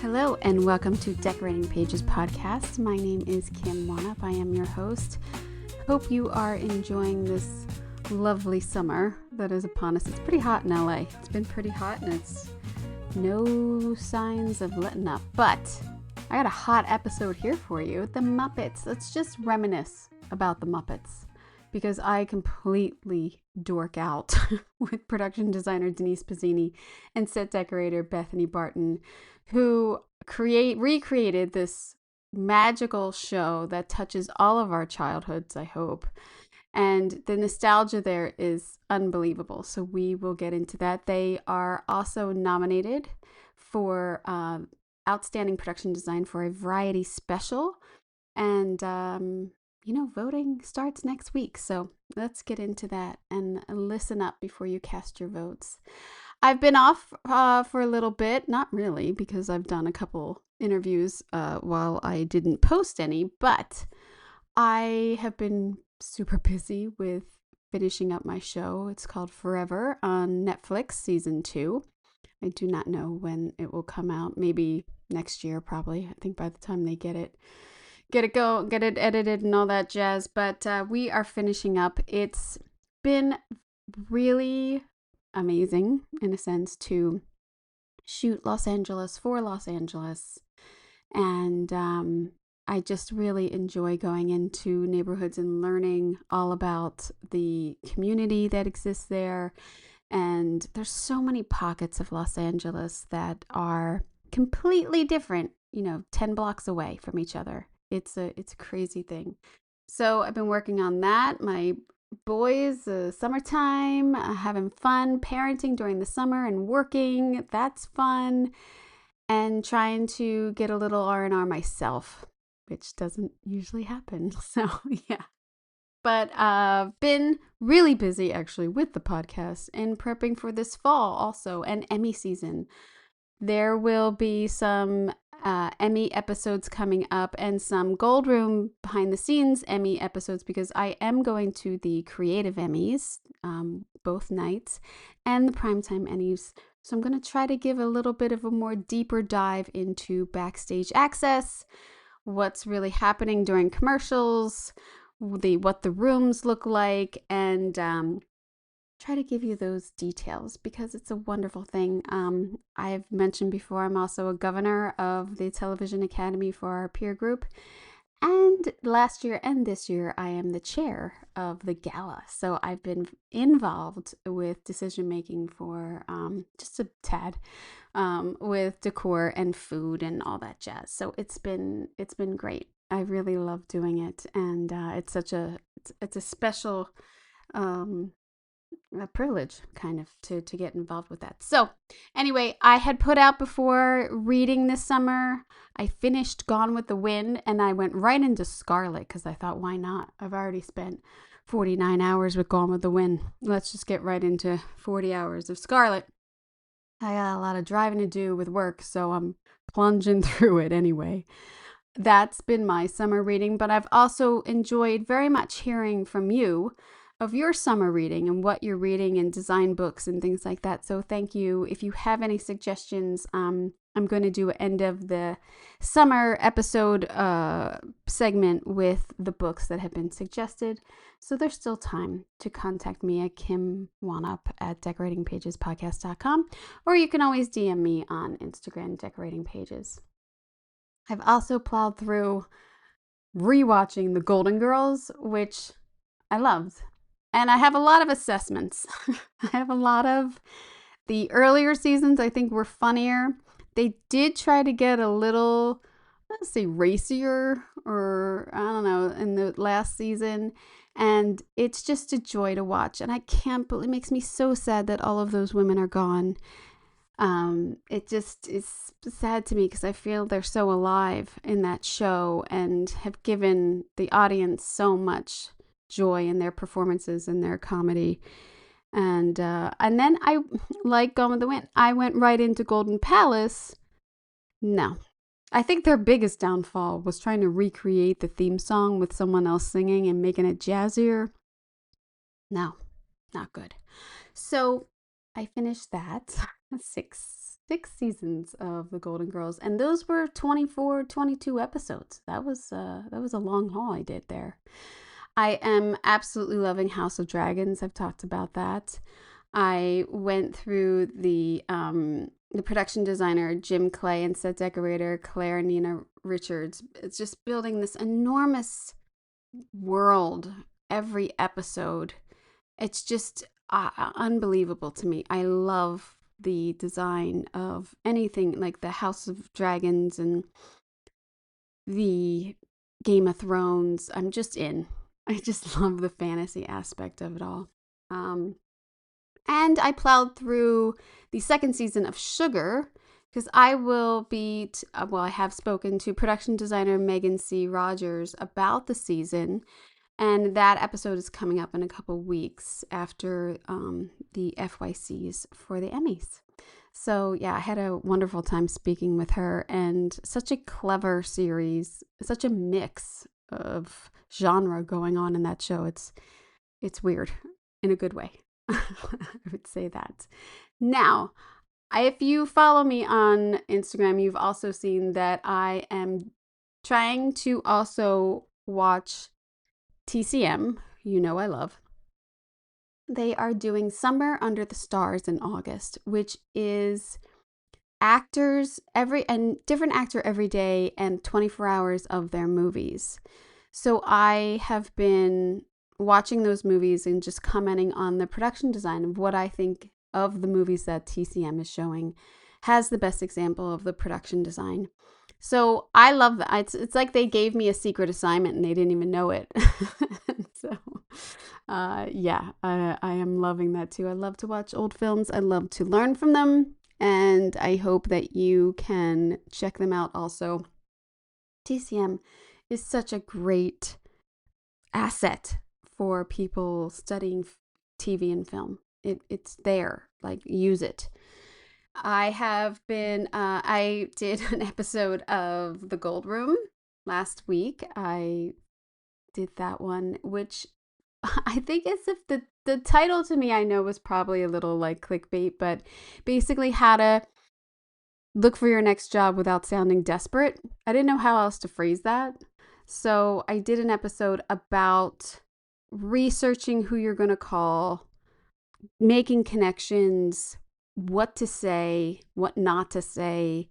Hello and welcome to Decorating Pages podcast. My name is Kim Wanup. I am your host. Hope you are enjoying this lovely summer that is upon us. It's pretty hot in LA. It's been pretty hot and it's no signs of letting up. But I got a hot episode here for you. The Muppets. Let's just reminisce about the Muppets because I completely dork out with production designer Denise Pizzini and set decorator Bethany Barton, who recreated this magical show that touches all of our childhoods, I hope. And the nostalgia there is unbelievable. So we will get into that. They are also nominated for Outstanding Production Design for a Variety Special. And, voting starts next week. So let's get into that and listen up before you cast your votes. I've been off for a little bit, not really, because I've done a couple interviews while I didn't post any, but I have been super busy with finishing up my show. It's called Forever on Netflix, season 2. I do not know when it will come out. Maybe next year, probably. I think by the time they get it edited and all that jazz. But we are finishing up. It's been really amazing in a sense to shoot Los Angeles for Los Angeles, and I just really enjoy going into neighborhoods and learning all about the community that exists there. And there's so many pockets of Los Angeles that are completely different, 10 blocks away from each other. It's a crazy thing. So I've been working on that. My boys, summertime, having fun, parenting during the summer and working. That's fun. And trying to get a little R&R myself, which doesn't usually happen. So, yeah. But I've been really busy actually with the podcast and prepping for this fall also, and Emmy season. There will be some Emmy episodes coming up and some Gold Room behind the scenes Emmy episodes because I am going to the Creative Emmys both nights and the Primetime Emmys. So I'm going to try to give a little bit of a more deeper dive into backstage access, what's really happening during commercials, what the rooms look like, and try to give you those details because it's a wonderful thing. I've mentioned before, I'm also a governor of the Television Academy for our peer group. And last year and this year, I am the chair of the gala. So I've been involved with decision making for just a tad with decor and food and all that jazz. So it's been great. I really love doing it, and it's a special a privilege kind of to get involved with that. So anyway, I had put out before reading this summer. I finished Gone with the Wind and I went right into Scarlet because I thought, why not? I've already spent 49 hours with Gone with the Wind. Let's just get right into 40 hours of Scarlet. I got a lot of driving to do with work, so I'm plunging through it anyway. That's been my summer reading, but I've also enjoyed very much hearing from you of your summer reading and what you're reading and design books and things like that. So thank you. If you have any suggestions, I'm going to do an end of the summer episode segment with the books that have been suggested. So there's still time to contact me at kimwanup@decoratingpagespodcast.com, or you can always DM me on Instagram, Decorating Pages. I've also plowed through rewatching The Golden Girls, which I loved. And I have a lot of assessments. I have a lot of the earlier seasons I think were funnier. They did try to get a little, let's say, racier, or I don't know, in the last season. And it's just a joy to watch. And I can't believe, it makes me so sad that all of those women are gone. It just is sad to me because I feel they're so alive in that show and have given the audience so much joy in their performances and their comedy. And then I, like Gone with the Wind, I went right into Golden Palace. No. I think their biggest downfall was trying to recreate the theme song with someone else singing and making it jazzier. No, not good. So I finished that 6 6 seasons of The Golden Girls, and those were 24, 22 episodes. That was a long haul I did there. I am absolutely loving House of Dragons. I've talked about that. I went through the production designer Jim Clay and set decorator Claire Nina Richards. It's just building this enormous world every episode. It's just unbelievable to me. I love the design of anything like the House of Dragons and the Game of Thrones. I'm just in. I just love the fantasy aspect of it all. And I plowed through the second season of Sugar because I will be, I have spoken to production designer Megan C. Rogers about the season. And that episode is coming up in a couple weeks after the FYCs for the Emmys. So yeah, I had a wonderful time speaking with her, and such a clever series, such a mix of genre going on in that show. It's weird in a good way. I would say that. Now, if you follow me on Instagram, you've also seen that I am trying to also watch TCM, you know I love. They are doing Summer Under the Stars in August, which is actors different actor every day and 24 hours of their movies. So I have been watching those movies and just commenting on the production design of what I think of the movies that TCM is showing has the best example of the production design. So I love that. It's like they gave me a secret assignment and they didn't even know it. So, yeah, I am loving that too. I love to watch old films. I love to learn from them. And I hope that you can check them out also. TCM is such a great asset for people studying TV and film. It's there, like, use it. I did an episode of The Gold Room last week. I did that one, which I think as if the title to me, I know was probably a little like clickbait, but basically how to look for your next job without sounding desperate. I didn't know how else to phrase that. So I did an episode about researching who you're going to call, making connections, what to say, what not to say,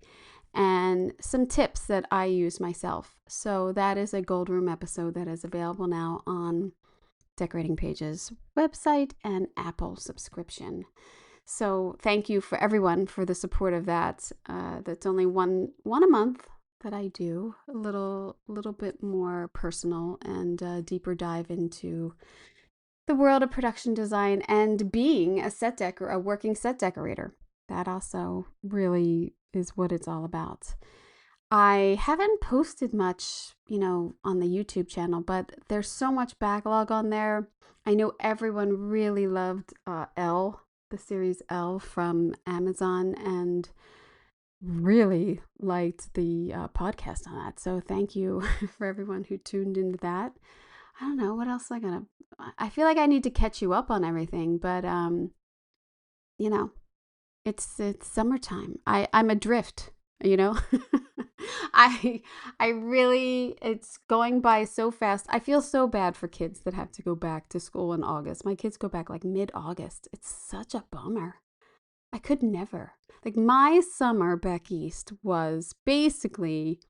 and some tips that I use myself. So that is a Gold Room episode that is available now on Decorating Pages website and Apple subscription. So thank you for everyone for the support of that. That's only one a month that I do, a little bit more personal and deeper dive into the world of production design and being a working set decorator. That also really is what it's all about. I haven't posted much, on the YouTube channel, but there's so much backlog on there. I know everyone really loved Elle, the series Elle from Amazon, and really liked the podcast on that. So thank you for everyone who tuned into that. I don't know what else I feel like I need to catch you up on everything, but it's summertime. I'm adrift, I really, it's going by so fast. I feel so bad for kids that have to go back to school in August. My kids go back like mid-August. It's such a bummer. I could never. Like, my summer back east was basically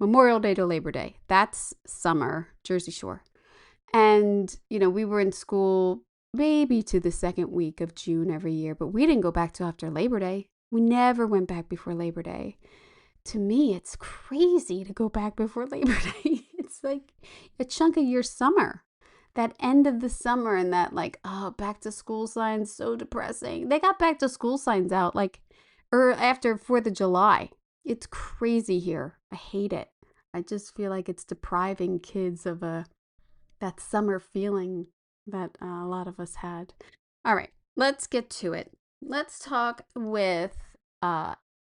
Memorial Day to Labor Day. That's summer, Jersey Shore. And, we were in school maybe to the second week of June every year, but we didn't go back till after Labor Day. We never went back before Labor Day. To me, it's crazy to go back before Labor Day. It's like a chunk of your summer. That end of the summer and that back to school signs, so depressing. They got back to school signs out after 4th of July. It's crazy here. I hate it. I just feel like it's depriving kids of that summer feeling that a lot of us had. All right, let's get to it. Let's talk with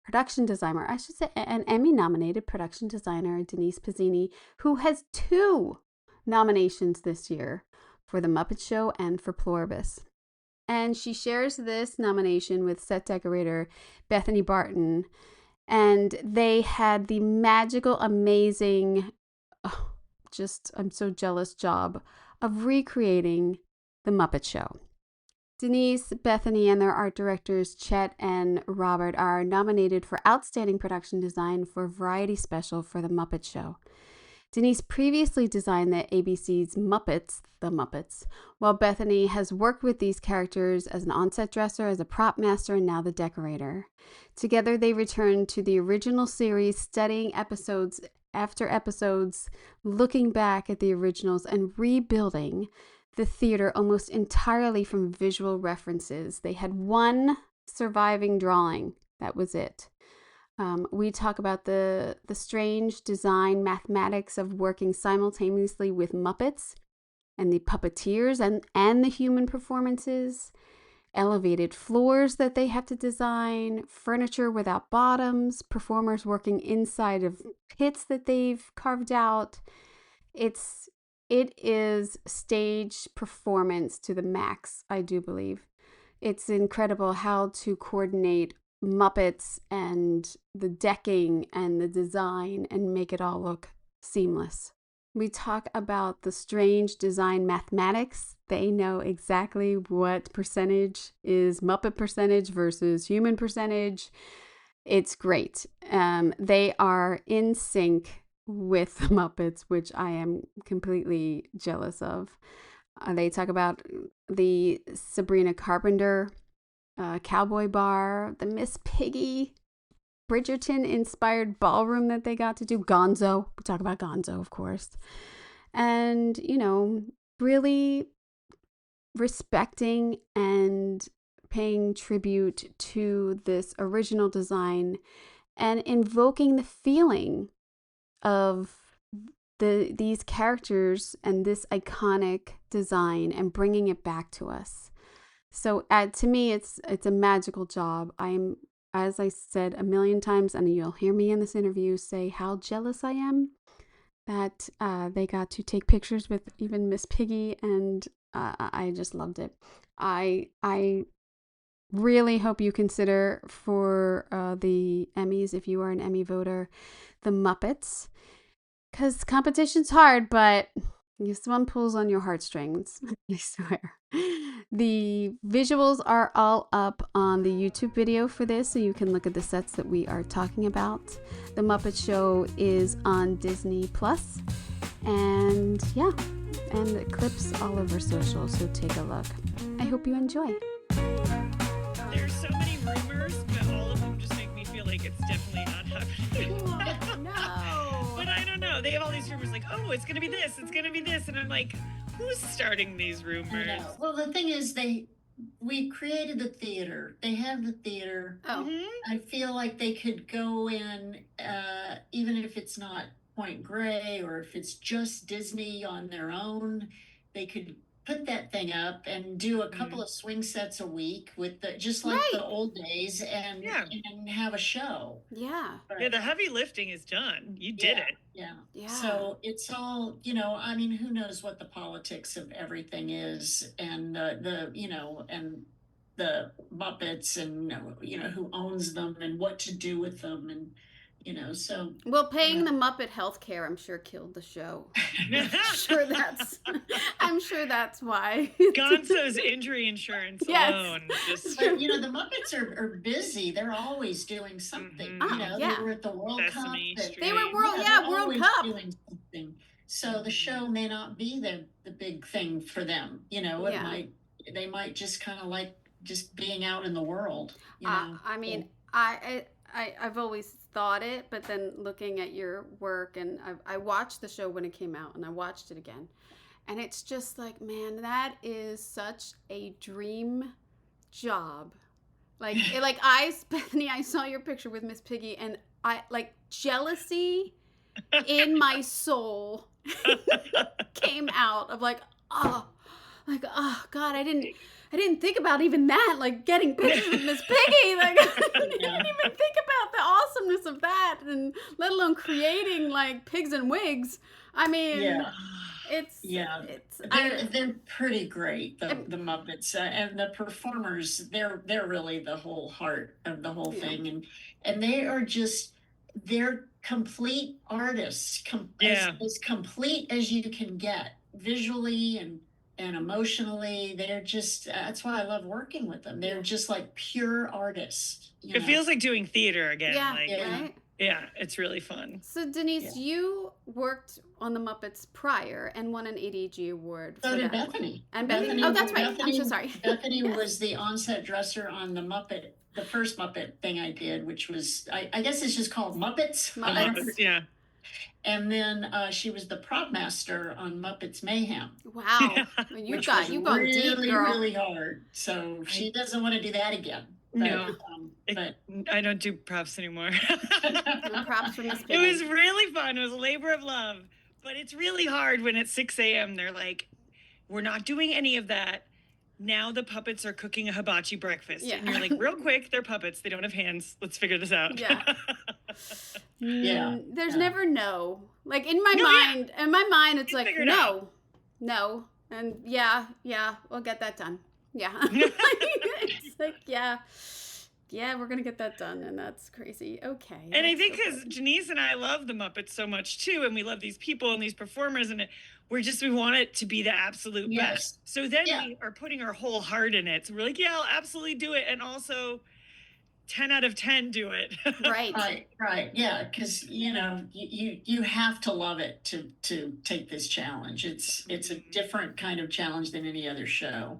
production designer, I should say an Emmy-nominated production designer, Denise Pizzini, who has 2 nominations this year for The Muppet Show and for Pluribus. And she shares this nomination with set decorator Bethany Barton. And they had the magical, amazing, I'm so jealous job of recreating the Muppet Show. Denise, Bethany, and their art directors, Chet and Robert, are nominated for Outstanding Production Design for Variety Special for the Muppet Show. Denise previously designed the ABC's Muppets, The Muppets, while Bethany has worked with these characters as an on-set dresser, as a prop master, and now the decorator. Together, they returned to the original series, studying episodes after episodes, looking back at the originals, and rebuilding the theater almost entirely from visual references. They had one surviving drawing. That was it. We talk about the strange design mathematics of working simultaneously with Muppets and the puppeteers and the human performances, elevated floors that they have to design, furniture without bottoms, performers working inside of pits that they've carved out. It is stage performance to the max, I do believe. It's incredible how to coordinate Muppets and the decking and the design and make it all look seamless. We talk about the strange design mathematics. They know exactly what percentage is Muppet percentage versus human percentage. It's great. They are in sync with the Muppets, which I am completely jealous of. They talk about the Sabrina Carpenter cowboy bar, the Miss Piggy Bridgerton-inspired ballroom that they got to do. Gonzo. We talk about Gonzo, of course. And, really respecting and paying tribute to this original design and invoking the feeling of these characters and this iconic design and bringing it back to us. So to me, it's a magical job. I'm, as I said a million times, and you'll hear me in this interview say how jealous I am that they got to take pictures with even Miss Piggy, and I just loved it. I really hope you consider for the Emmys, if you are an Emmy voter, the Muppets, because competition's hard, but this one pulls on your heartstrings, I swear. The visuals are all up on the YouTube video for this, so you can look at the sets that we are talking about. The Muppet Show is on Disney Plus, and and clips all over social, so take a look. I hope you enjoy. There's so many rumors, but all of them just make me feel like it's definitely not happening. No. But I don't know. They have all these rumors like, oh, it's going to be this, it's going to be this. And I'm like, who's starting these rumors? No. Well, the thing is, we created the theater. They have the theater. Oh. I feel like they could go in, even if it's not Point Grey or if it's just Disney on their own, they could put that thing up and do a couple of swing sets a week with just like the old days and have a show. Yeah. But, yeah, the heavy lifting is done. You did it. Yeah. So it's all, I mean, who knows what the politics of everything is, and and the Muppets, and who owns them and what to do with them, and so. Well, paying the Muppet healthcare, I'm sure, killed the show. I'm sure that's why. Gonzo's injury insurance alone. Just... But, the Muppets are busy. They're always doing something. They were at the World Cup. They were World Cup. Doing something. So the show may not be the big thing for them. They might just kind of like just being out in the world. I mean, I've always thought it, but then looking at your work, and I watched the show when it came out, and I watched it again, and it's just like, man, that is such a dream job. Bethany, I saw your picture with Miss Piggy, and I jealousy in my soul came out of oh God, I didn't think about even that, getting pictures with Miss Piggy. I didn't even think about the awesomeness of that, and let alone creating pigs and wigs. I mean, Yeah. it's Yeah, it's they're pretty great. The Muppets and the performers. They're really the whole heart of the whole yeah. thing, and they are just they're complete artists, Yeah. as complete as you can get visually and emotionally. They're just that's why I love working with them. They're Yeah. just like pure artists. You It know? feels like doing theater again. Yeah, Like, Yeah. right? yeah, it's really fun. So Denise, Yeah. you worked on the Muppets prior and won an ADG award So for did that. Bethany. And Bethany. Oh, that's right. I'm Bethany, so sorry. Bethany Yes. was the on-set dresser on the first Muppet thing I did, which was I guess it's just called Muppets. I don't- Muppets. Yeah. And then she was the prop master on Muppets Mayhem, Wow. which You've was gone really, deep, girl. really hard. So she doesn't want to do that again. But, No. but I don't do props anymore. No props for Miss It Piggy. was really fun. It was a labor of love. But it's really hard when at 6 a.m. they're like, we're not doing any of that. Now the puppets are cooking a hibachi breakfast. Yeah. And you're like, real quick, they're puppets. They don't have hands. Let's figure this out. Yeah. Yeah. There's Yeah. never no. Like in my No, yeah. mind, it's You like figure it out. no. And yeah, we'll get that done. Yeah. It's like, yeah, we're going to get that done. And that's crazy. Okay. And I that's think so because good. Janice and I love the Muppets so much too, and we love these people and these performers, and we want it to be the absolute Yes. best. So then Yeah. we are putting our whole heart in it. So we're like, yeah, I'll absolutely do it, and also 10 out of 10 do it. Right. Right. Yeah, because you have to love it to take this challenge. It's a different kind of challenge than any other show.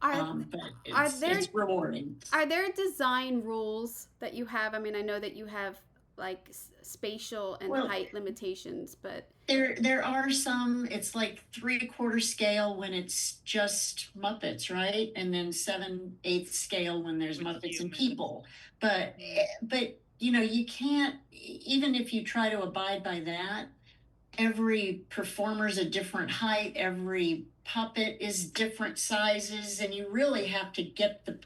But it's rewarding. Are there design rules that you have? I mean, I know that you have like spatial and height limitations, but there are some. It's like 3/4 scale when it's just Muppets, right? And then 7/8 scale when there's With Muppets and humans. people. But you can't, even if you try to abide by that. Every performer's a different height. Every puppet is different sizes, and you really have to get the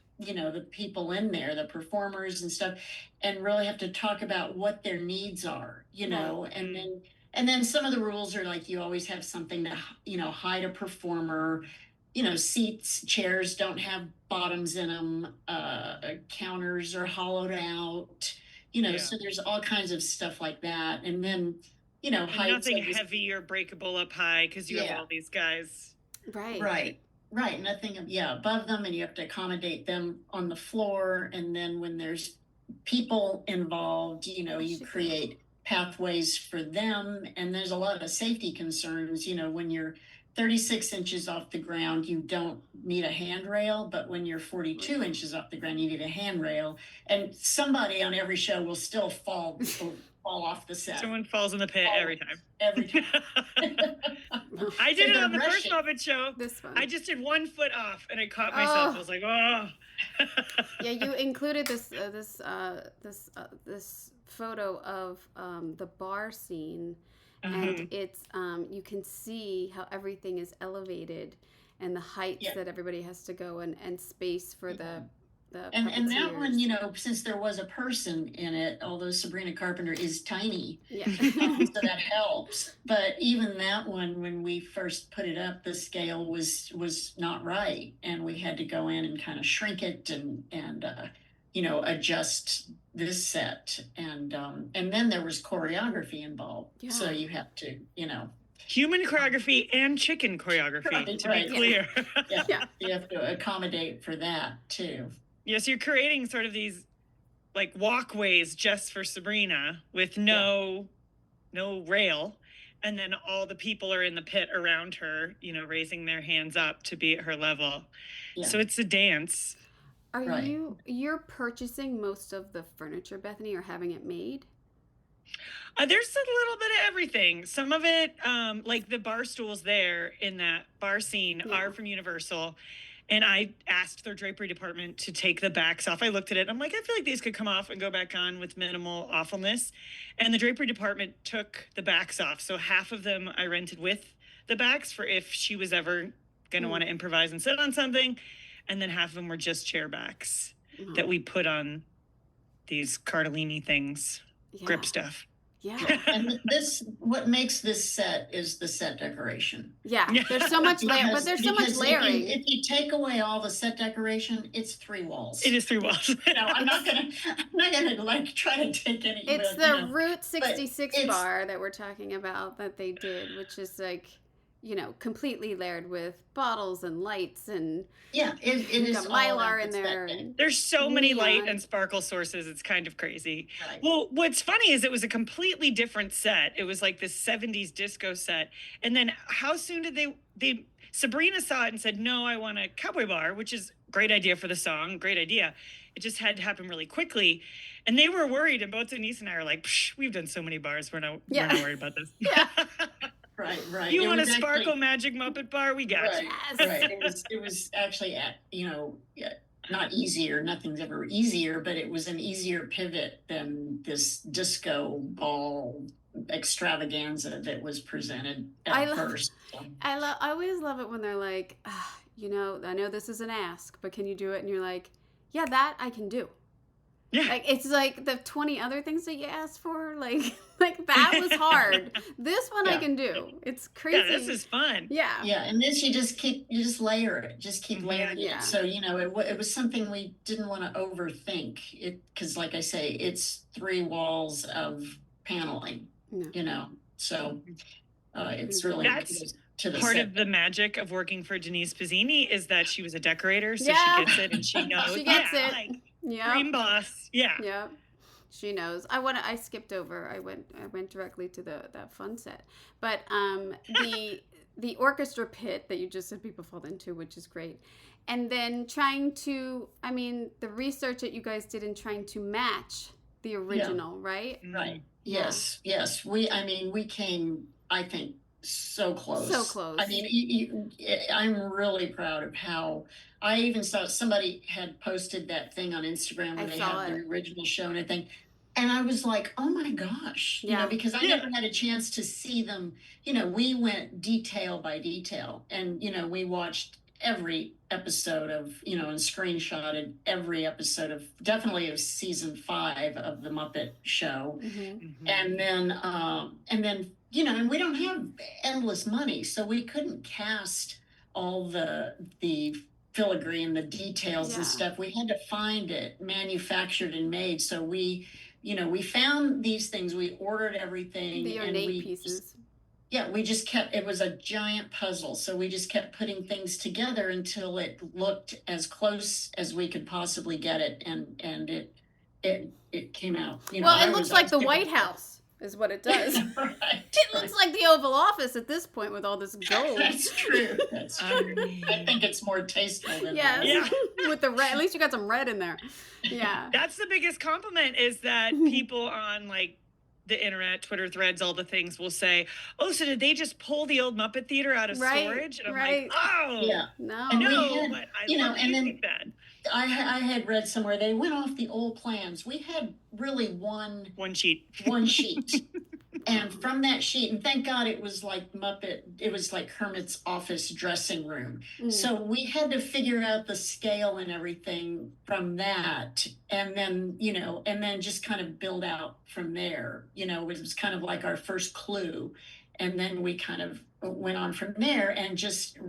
people in there, the performers and stuff, and really have to talk about what their needs are, Right. and then some of the rules are like you always have something to hide a performer. Seats, chairs don't have bottoms in them. Counters are hollowed out. Yeah. So there's all kinds of stuff like that, and then. And heights nothing of the- heavy or breakable up high because you have Yeah. all these guys. right. Right. Nothing, above them, and you have to accommodate them on the floor. And then when there's people involved, you create pathways for them. And there's a lot of safety concerns. When you're 36 inches off the ground, you don't need a handrail, but when you're 42 inches off the ground, you need a handrail. And somebody on every show will still fall off the set. Someone falls in the pit every time. Every time. I did it they're on the first rushing. Muppet Show. This one. I just did 1 foot off, and I caught myself. Oh. I was like, oh. Yeah, you included this photo of the bar scene, and it's you can see how everything is elevated and the heights that everybody has to go and space for the and that one, puppeteers. since there was a person in it, although Sabrina Carpenter is tiny, Yeah. so that helps. But even that one, when we first put it up, the scale was not right, and we had to go in and kind of shrink it and adjust this set, and then there was choreography involved. Yeah. So you have to, Human choreography and chicken choreography, Right, to right. be clear. Yeah. you have to accommodate for that too. Yes, you're creating sort of these like walkways just for Sabrina with no rail. And then all the people are in the pit around her, raising their hands up to be at her level. Yeah. So it's a dance. Are Right. you're purchasing most of the furniture, Bethany, or having it made? There's a little bit of everything. Some of it, like the bar stools there in that bar scene, are from Universal. And I asked their drapery department to take the backs off. I looked at it. I'm like, I feel like these could come off and go back on with minimal awfulness. And the drapery department took the backs off. So half of them I rented with the backs for if she was ever going to want to improvise and sit on something. And then half of them were just chair backs that we put on these Cardellini things, grip stuff. Yeah. And what makes this set is the set decoration. Yeah. There's so much but there's so much layering. If you take away all the set decoration, it's 3 walls. It is 3 walls. I'm not gonna like try to take any. It's the Route 66 bar that we're talking about that they did, which is like, completely layered with bottles and lights and it is Mylar in there. There's so many light and sparkle sources. It's kind of crazy. Right. Well, what's funny is it was a completely different set. It was like this 70s disco set. And then how soon did they Sabrina saw it and said, no, I want a cowboy bar, which is a great idea for the song. Great idea. It just had to happen really quickly. And they were worried. And both Denise and I are like, we've done so many bars. We're not worried about this. Yeah. Right. You want a Sparkle Magic Muppet bar? We got you. Right. It was actually, not easier. Nothing's ever easier, but it was an easier pivot than this disco ball extravaganza that was presented at first. So. I always love it when they're like, I know this is an ask, but can you do it? And you're like, yeah, that I can do. Yeah. Like, it's like the 20 other things that you asked for. Like that was hard. This one I can do. It's crazy. Yeah, this is fun. Yeah. Yeah. And this, you just layer it. Just keep layering it. So, it was something we didn't want to overthink it. Cause like I say, it's 3 walls of paneling, so it's really to the part set. of the magic of working for Denise Pizzini is that she was a decorator. So she gets it and she knows. She gets it. Yeah. Dream boss. Yeah. Yep. She knows. I skipped over. I went directly to that fun set. But the orchestra pit that you just said people fall into, which is great. And then the research that you guys did in trying to match the original, right? Right. Yes. We came, I think, so close. So close. I mean, I'm really proud of how. I even saw somebody had posted that thing on Instagram where they had the original show and everything. And I was like, oh my gosh, because I never had a chance to see them. We went detail by detail and, we watched every episode of, and screenshotted every episode of season 5 of the Muppet Show. Mm-hmm. And then, and we don't have endless money, so we couldn't cast all the filigree and the details and stuff. We had to find it manufactured and made. So we found these things, we ordered everything. The ornate pieces. We just kept, it was a giant puzzle. So we just kept putting things together until it looked as close as we could possibly get it. And it came out. It looks like the White House is what it does. Right. It looks like the Oval Office at this point with all this gold. That's true. I think it's more tasteful than with the red. At least you got some red in there. Yeah. That's the biggest compliment is that people on like the internet, Twitter threads, all the things will say, oh, so did they just pull the old Muppet Theater out of storage? And I'm like, oh, no. And but I love using that. I had read somewhere they went off the old plans. We had really one sheet. And from that sheet, and thank God it was like Kermit's office dressing room. So we had to figure out the scale and everything from that. And then, just kind of build out from there. It was kind of like our first clue. And then we kind of went on from there and just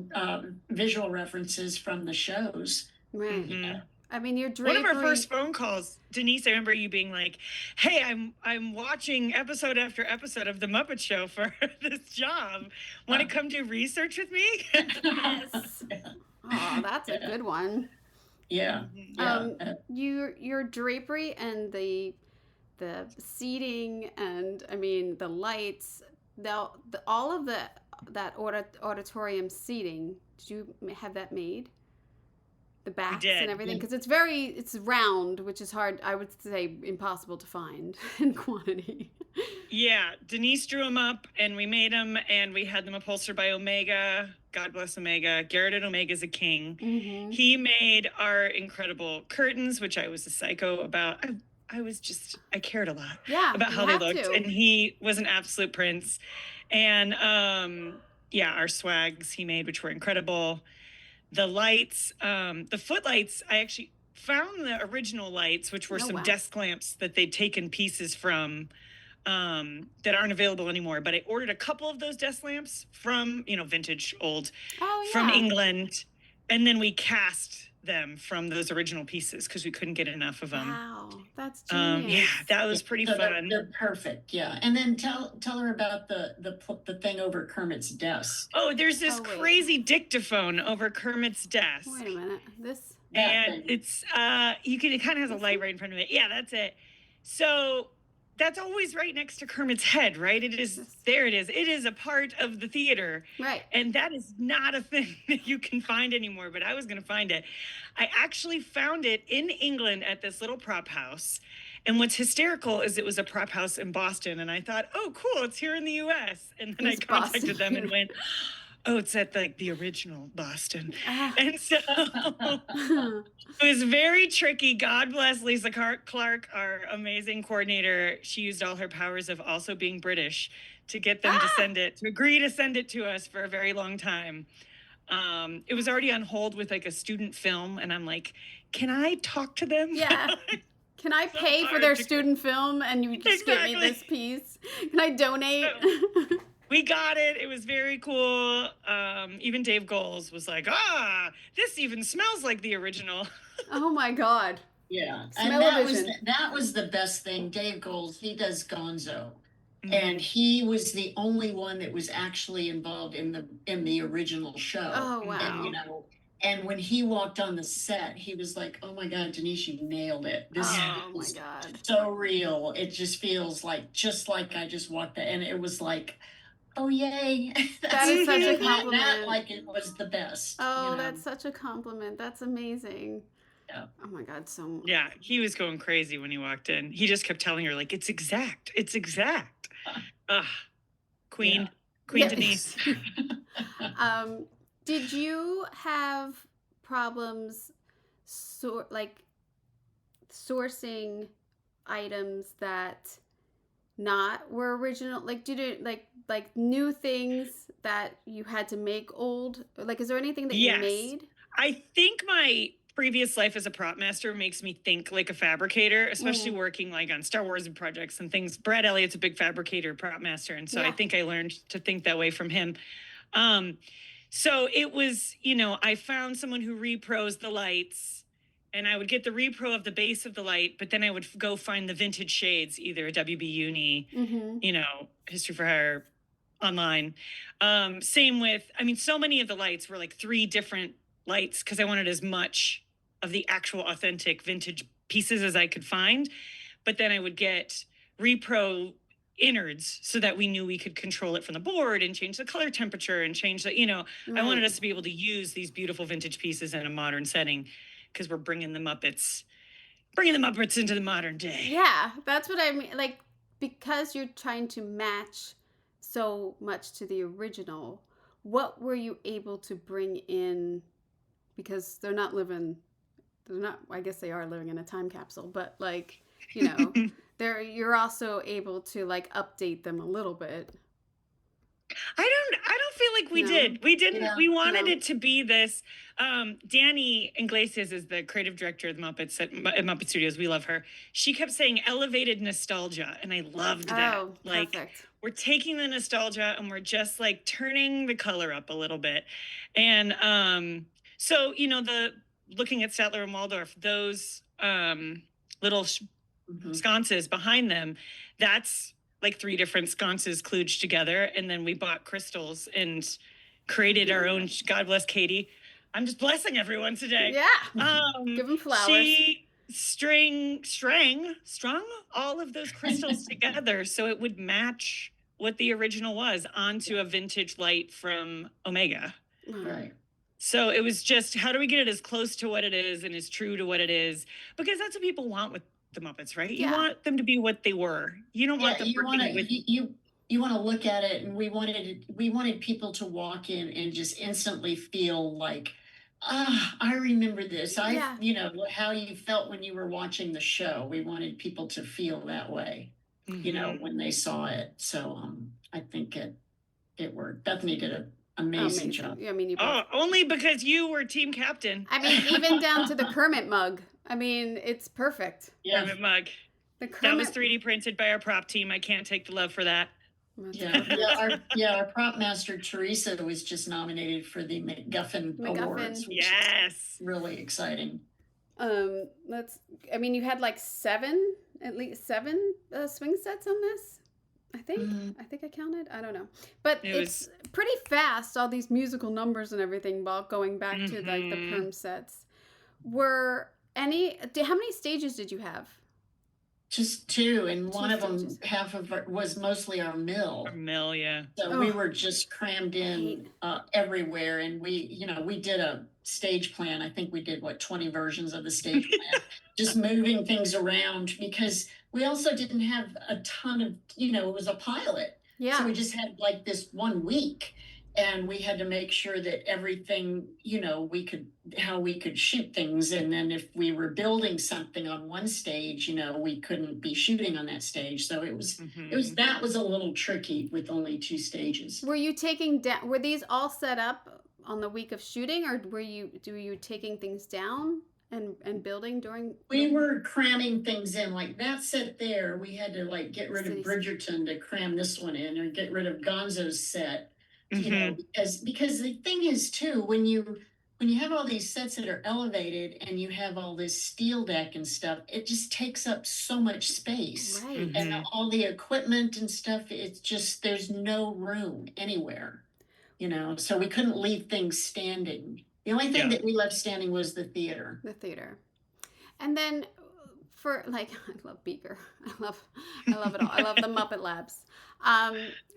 visual references from the shows. Right. Mm-hmm. I mean, your drapery. One of our first phone calls, Denise, I remember you being like, hey, I'm watching episode after episode of the Muppet Show for this job. Want to come do research with me? Yes. Oh, that's a good one. Yeah. Your drapery and the seating and the lights, all of that auditorium seating. Did you have that made? The backs and everything, because it's round, which is hard, I would say impossible to find in quantity. Yeah, Denise drew them up and we made them and we had them upholstered by Omega. God bless Omega. Garrett at Omega's a king. Mm-hmm. He made our incredible curtains, which I was a psycho about. I cared a lot about how they looked. And he was an absolute prince. And our swags he made, which were incredible. The lights, the footlights, I actually found the original lights, which were desk lamps that they'd taken pieces from that aren't available anymore. But I ordered a couple of those desk lamps from, vintage old from England. And then we cast them from those original pieces because we couldn't get enough of them. Wow, that's genius. That was pretty fun. They're perfect, yeah. And then tell her about the thing over Kermit's desk. Oh, there's this crazy dictaphone over Kermit's desk. Wait a minute, it's it kind of has a light right in front of it. Yeah, that's it. So that's always right next to Kermit's head, right? It is. There it is. It is a part of the theater. Right. And that is not a thing that you can find anymore, but I was going to find it. I actually found it in England at this little prop house. And what's hysterical is it was a prop house in Boston. And I thought, oh, cool, it's here in the U.S. And then I contacted them and went, oh, it's at the original Boston. And so it was very tricky. God bless Lisa Clark, our amazing coordinator. She used all her powers of also being British to get them to agree to send it to us for a very long time. It was already on hold with like a student film. And I'm like, can I talk to them? Yeah. Can I pay for their student film and you just give me this piece? Can I donate? We got it. It was very cool. Even Dave Goles was like, this even smells like the original. Oh my God. Yeah. And that was the best thing. Dave Goles, he does Gonzo. Mm-hmm. And he was the only one that was actually involved in the original show. Oh, wow. And when he walked on the set, he was like, oh my God, Denise, you nailed it. This is so real. It just feels just like I just walked and it was like, oh, yay. That is such a compliment. That, like, it was the best. Oh, that's such a compliment. That's amazing. Yeah. Oh, my God. So. Yeah, he was going crazy when he walked in. He just kept telling her, like, it's exact. It's exact. Queen Denise. Did you have problems sourcing items that were original? Like, did it like new things that you had to make old? Like, is there anything that you made? I think my previous life as a prop master makes me think like a fabricator, especially working like on Star Wars and projects and things. Brad Elliott's a big fabricator, prop master. And so I think I learned to think that way from him. So it was, I found someone who repros the lights and I would get the repro of the base of the light, but then I would go find the vintage shades, either a WB Uni, History for Hire online. Same with, so many of the lights were like 3 different lights because I wanted as much of the actual authentic vintage pieces as I could find. But then I would get repro innards so that we knew we could control it from the board and change the color temperature and change the, I wanted us to be able to use these beautiful vintage pieces in a modern setting because we're bringing the Muppets into the modern day. Yeah, that's what I mean. Like, because you're trying to match so much to the original, what were you able to bring in? Because I guess they are living in a time capsule, but like, you're also able to like update them a little bit. I don't feel like we did. We didn't. Yeah, we wanted it to be this. Danny Iglesias is the creative director of the Muppets at Muppet Studios. We love her. She kept saying elevated nostalgia, and I loved that. Oh, like, perfect. We're taking the nostalgia and we're just like turning the color up a little bit. And so the looking at Statler and Waldorf, those little sconces behind them, that's like 3 different sconces kludged together. And then we bought crystals and created our own. God bless Katie. I'm just blessing everyone today. Yeah. Give them flowers. She strung all of those crystals together so it would match what the original was onto a vintage light from Omega. Right. So it was just, how do we get it as close to what it is and as true to what it is? Because that's what people want with the Muppets, right? Yeah. You want them to be what they were. You don't want them working with... You want to look at it, and we wanted people to walk in and just instantly feel like, I remember this. How you felt when you were watching the show. We wanted people to feel that way, when they saw it. So I think it worked. Bethany did an amazing job. Yeah, you only because you were team captain. Even down to the Kermit mug. It's perfect. Yeah. Kermit mug. The That was Kermit. 3D printed by our prop team. I can't take the love for that. Our prop master Teresa was just nominated for the MacGuffin Awards, which is really exciting. You had like at least seven swing sets on this. I think I counted. I don't know, but it's pretty fast. All these musical numbers and everything, while going back to like the perm sets. How many stages did you have? Just two, and one of them, half of it was mostly our mill. Yeah. So we were just crammed in everywhere, and we did a stage plan. I think we did 20 versions of the stage plan, just moving things around, because we also didn't have a ton of, it was a pilot. Yeah. So we just had like this 1 week, and we had to make sure that everything, how we could shoot things. And then if we were building something on one stage, we couldn't be shooting on that stage. So that was a little tricky with only 2 stages. Were these all set up on the week of shooting, or were you taking things down and building during? We were cramming things in, like that set there. We had to like get rid of Bridgerton to cram this one in, or get rid of Gonzo's set. Because the thing is too, when you have all these sets that are elevated and you have all this steel deck and stuff, it just takes up so much space. Right. And all the equipment and stuff, it's just, there's no room anywhere, so we couldn't leave things standing. The only thing that we left standing was the theater. And then for I love Beaker. I love it all. I love the Muppet Labs.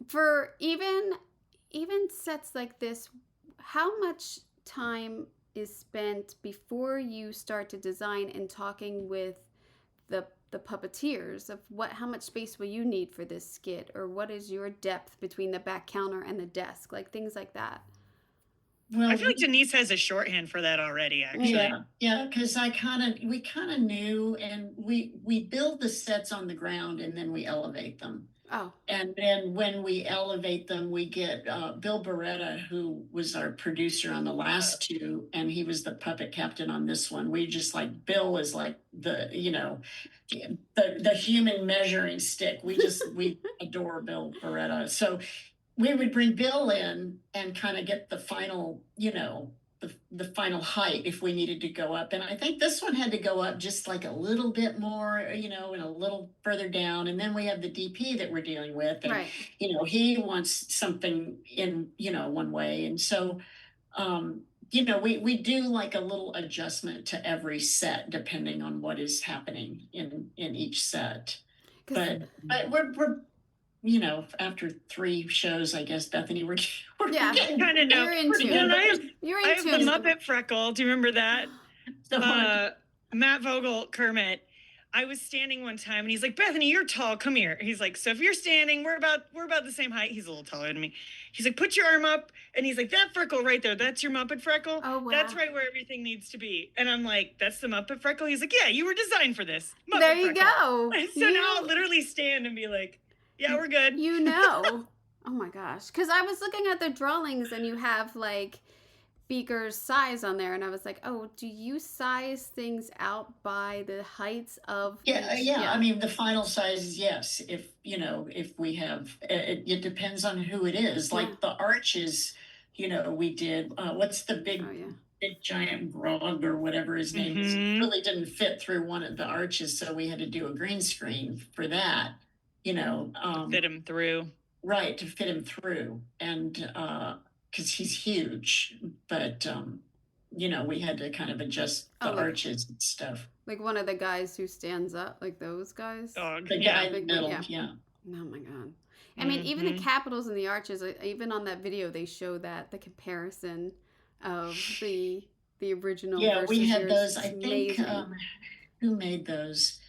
For even sets like this, how much time is spent before you start to design and talking with the puppeteers of how much space will you need for this skit, or what is your depth between the back counter and the desk, like things like that? Well, I feel like Denise has a shorthand for that already, actually. Yeah, because we kind of knew, and we build the sets on the ground and then we elevate them. Oh. And then when we elevate them, we get Bill Beretta, who was our producer on the last 2, and he was the puppet captain on this one. We just Bill is like the human measuring stick. We adore Bill Beretta. So we would bring Bill in and kind of get the final, the final height if we needed to go up. And I think this one had to go up just like a little bit more, and a little further down. And then we have the DP that we're dealing with. And, he wants something in, one way. And so, we do like a little adjustment to every set depending on what is happening in each set. But we're after 3 shows, I guess, Bethany, we're getting kind of know. You're in tune. I have the Muppet freckle. Do you remember that? Matt Vogel, Kermit. I was standing one time, and he's like, "Bethany, you're tall. Come here." He's like, "So if you're standing, we're about the same height." He's a little taller than me. He's like, "Put your arm up," and he's like, "That freckle right there, that's your Muppet freckle. Oh, wow. That's right where everything needs to be." And I'm like, "That's the Muppet freckle." He's like, "Yeah, you were designed for this." Muppet there you freckle. go. So now I'll literally stand and be like, "Yeah, we're good." Oh my gosh. Because I was looking at the drawings, and you have Beaker's size on there, and I was like, oh, do you size things out by the heights of I mean, the final size is yes. If we have it depends on who it is. Like the arches, we did what's the big big giant grog or whatever his name is, really didn't fit through one of the arches, so we had to do a green screen for that. Fit him through. Right, to fit him through. And because he's huge, but we had to kind of adjust the arches and stuff. Like one of the guys who stands up, like those guys. The guy in the middle, yeah. Oh my God. I mean, even the capitals and the arches, even on that video, they show the comparison of the original. Yeah, versus we had yours. those. I think who made those?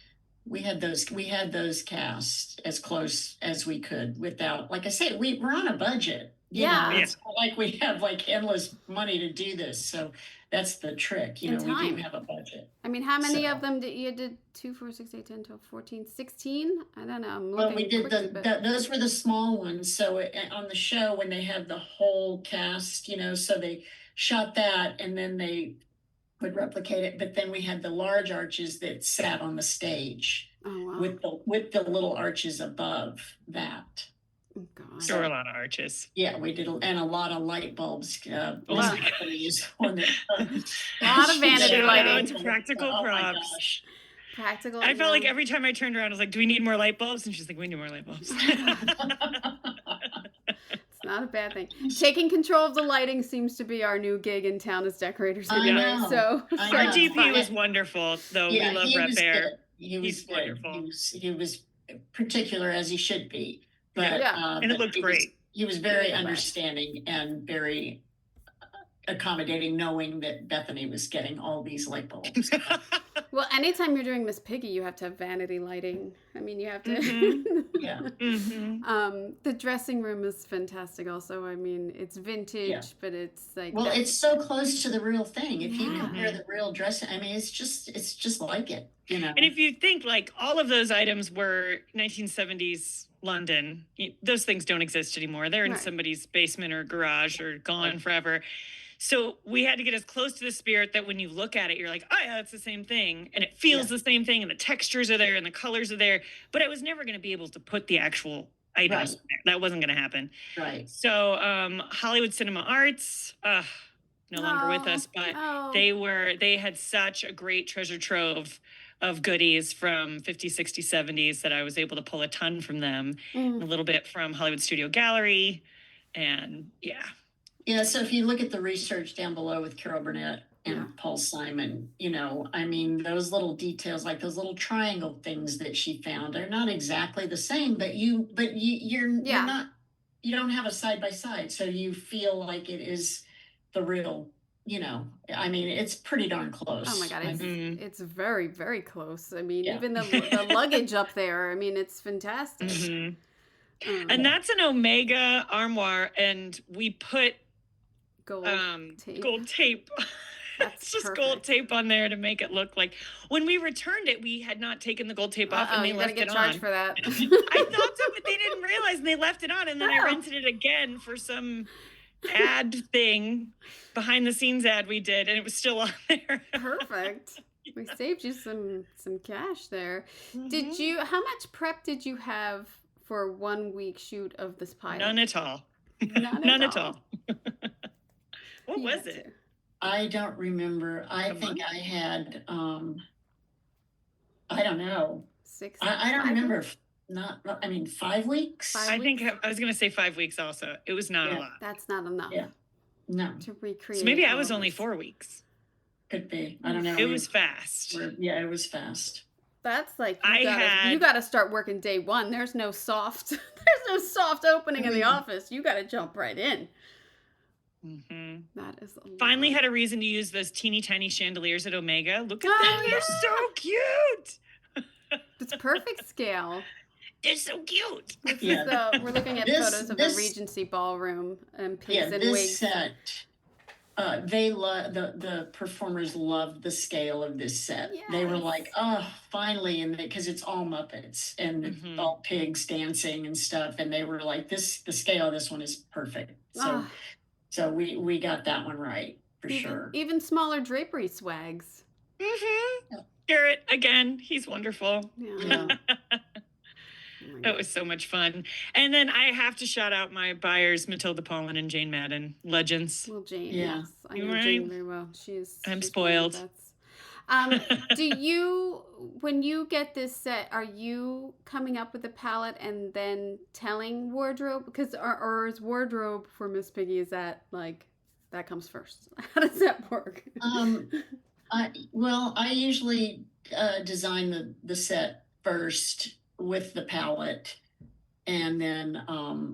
We had those cast as close as we could without, like I said, we're on a budget. It's not like we have endless money to do this. So that's the trick. We do have a budget. I mean, how many of them did you did 2, 4, 6, 8, 10, 12, 14, 16? I don't know. We did those were the small ones. So on the show, when they have the whole cast, so they shot that and then they would replicate it. But then we had the large arches that sat on the stage. Oh, wow. with the little arches above that. Oh, God. There were a lot of arches. Yeah, we did, and a lot of light bulbs. Oh my When A lot of vanity Shout lighting. out to practical Oh my props. gosh. Practical. I felt like every time I turned around, I was like, "Do we need more light bulbs?" And she's like, "We need more light bulbs." It's not a bad thing. Taking control of the lighting seems to be our new gig in town as decorators. I Anyway, know. so Our DP was wonderful, though. Yeah, we love he Rep was Bear. good. He's good. wonderful. He was particular as he should be. But Yeah. And it looked great. He was very Yeah. understanding and very accommodating, knowing that Bethany was getting all these light bulbs. Well, anytime you're doing Miss Piggy, you have to have vanity lighting. I mean, you have to. Yeah. The dressing room is fantastic. Also, I mean, it's vintage, Yeah. but it's like. Well, it's so close to the real thing. If you Yeah. compare the real dressing, I mean, it's just like it, you know. And if you think like all of those items were 1970s London, those things don't exist anymore. They're in Right. somebody's basement or garage or gone forever. So we had to get as close to the spirit that when you look at it, you're like, oh yeah, it's the same thing. And it feels the same thing. And the textures are there and the colors are there. But I was never going to be able to put the actual items there. That wasn't going to happen. Right. So Hollywood Cinema Arts, no longer with us, but they had such a great treasure trove of goodies from 50s, 60s, 70s that I was able to pull a ton from them, and a little bit from Hollywood Studio Gallery. And yeah. Yeah, so if you look at the research down below with Carol Burnett and Paul Simon, you know, I mean, those little details, like those little triangle things that she found, are not exactly the same, but you're not, you don't have a side by side, so you feel like it is the real, you know, I mean, it's pretty darn close. Oh my God, it's very, very close. I mean, Yeah. even the luggage up there, I mean, it's fantastic. And that's an Omega armoire, and we put gold tape. That's it's just perfect. gold tape on there to make it look like when we returned it, we had not taken the gold tape off, and they left it on. Charged for that. I thought so, but they didn't realize, and they left it on. And then I rented it again for some ad thing, behind the scenes ad we did, and it was still on there. Perfect. We saved you some cash there. Did you? How much prep did you have for a 1 week shoot of this pilot? None at all. None at all. What was it? I don't remember. I think I had, I don't know. I don't remember. 5 weeks? I think I was going to say 5 weeks also. It was not a lot. That's not enough. Yeah. No. To recreate. So maybe I was only 4 weeks. Could be. I don't know. It was fast. It was fast. That's like you gotta start working day one. There's no soft opening in the office. You gotta jump right in. That is finally had a reason to use those teeny tiny chandeliers at Omega. Look at them. They're so cute. It's perfect scale. They're so cute. We're looking at photos of the Regency ballroom and pigs and wigs. Set, they love the performers loved the scale of this set. Yes. They were like, oh, finally, and because it's all Muppets and all pigs dancing and stuff, and they were like, the scale of this one is perfect. So we got that one right for sure. Even smaller drapery swags. Garrett, again, he's wonderful. Yeah. It was so much fun. And then I have to shout out my buyers, Matilda Pollen and Jane Madden, legends. Well, Jane, yes. I know right? Jane very well. I'm spoiled. Do you, when you get this set, are you coming up with a palette and then telling wardrobe? Because, or is wardrobe for Miss Piggy, is that like, that comes first? How does that work? I usually design the set first with the palette, and then I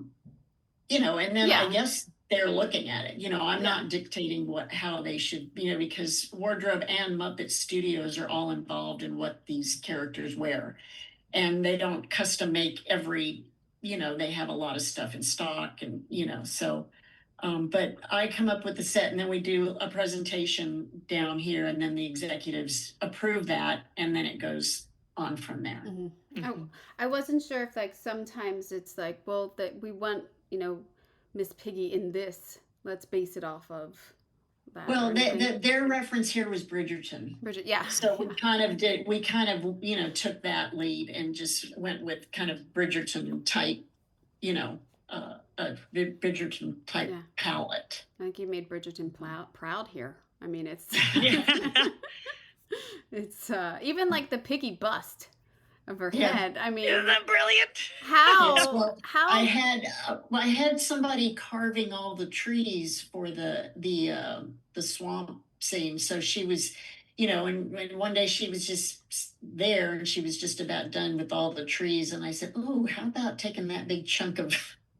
guess they're looking at it. I'm not dictating how they should, because wardrobe and Muppet Studios are all involved in what these characters wear, and they don't custom make every, they have a lot of stuff in stock, and so. But I come up with the set, and then we do a presentation down here, and then the executives approve that, and then it goes on from there. I wasn't sure if like sometimes it's like, well, that we want, Miss Piggy in this. Let's base it off of that? Well, their reference here was Bridgerton. Bridget, yeah. So we kind of took that lead and just went with kind of Bridgerton type, a Bridgerton type palette. I think you made Bridgerton proud here. I mean, it's it's even like the Piggy bust of her head. I mean, isn't that brilliant? How? Yes, well, how? I had somebody carving all the trees for the swamp scene. So she was, and one day she was just there and she was just about done with all the trees. And I said, "Oh, how about taking that big chunk of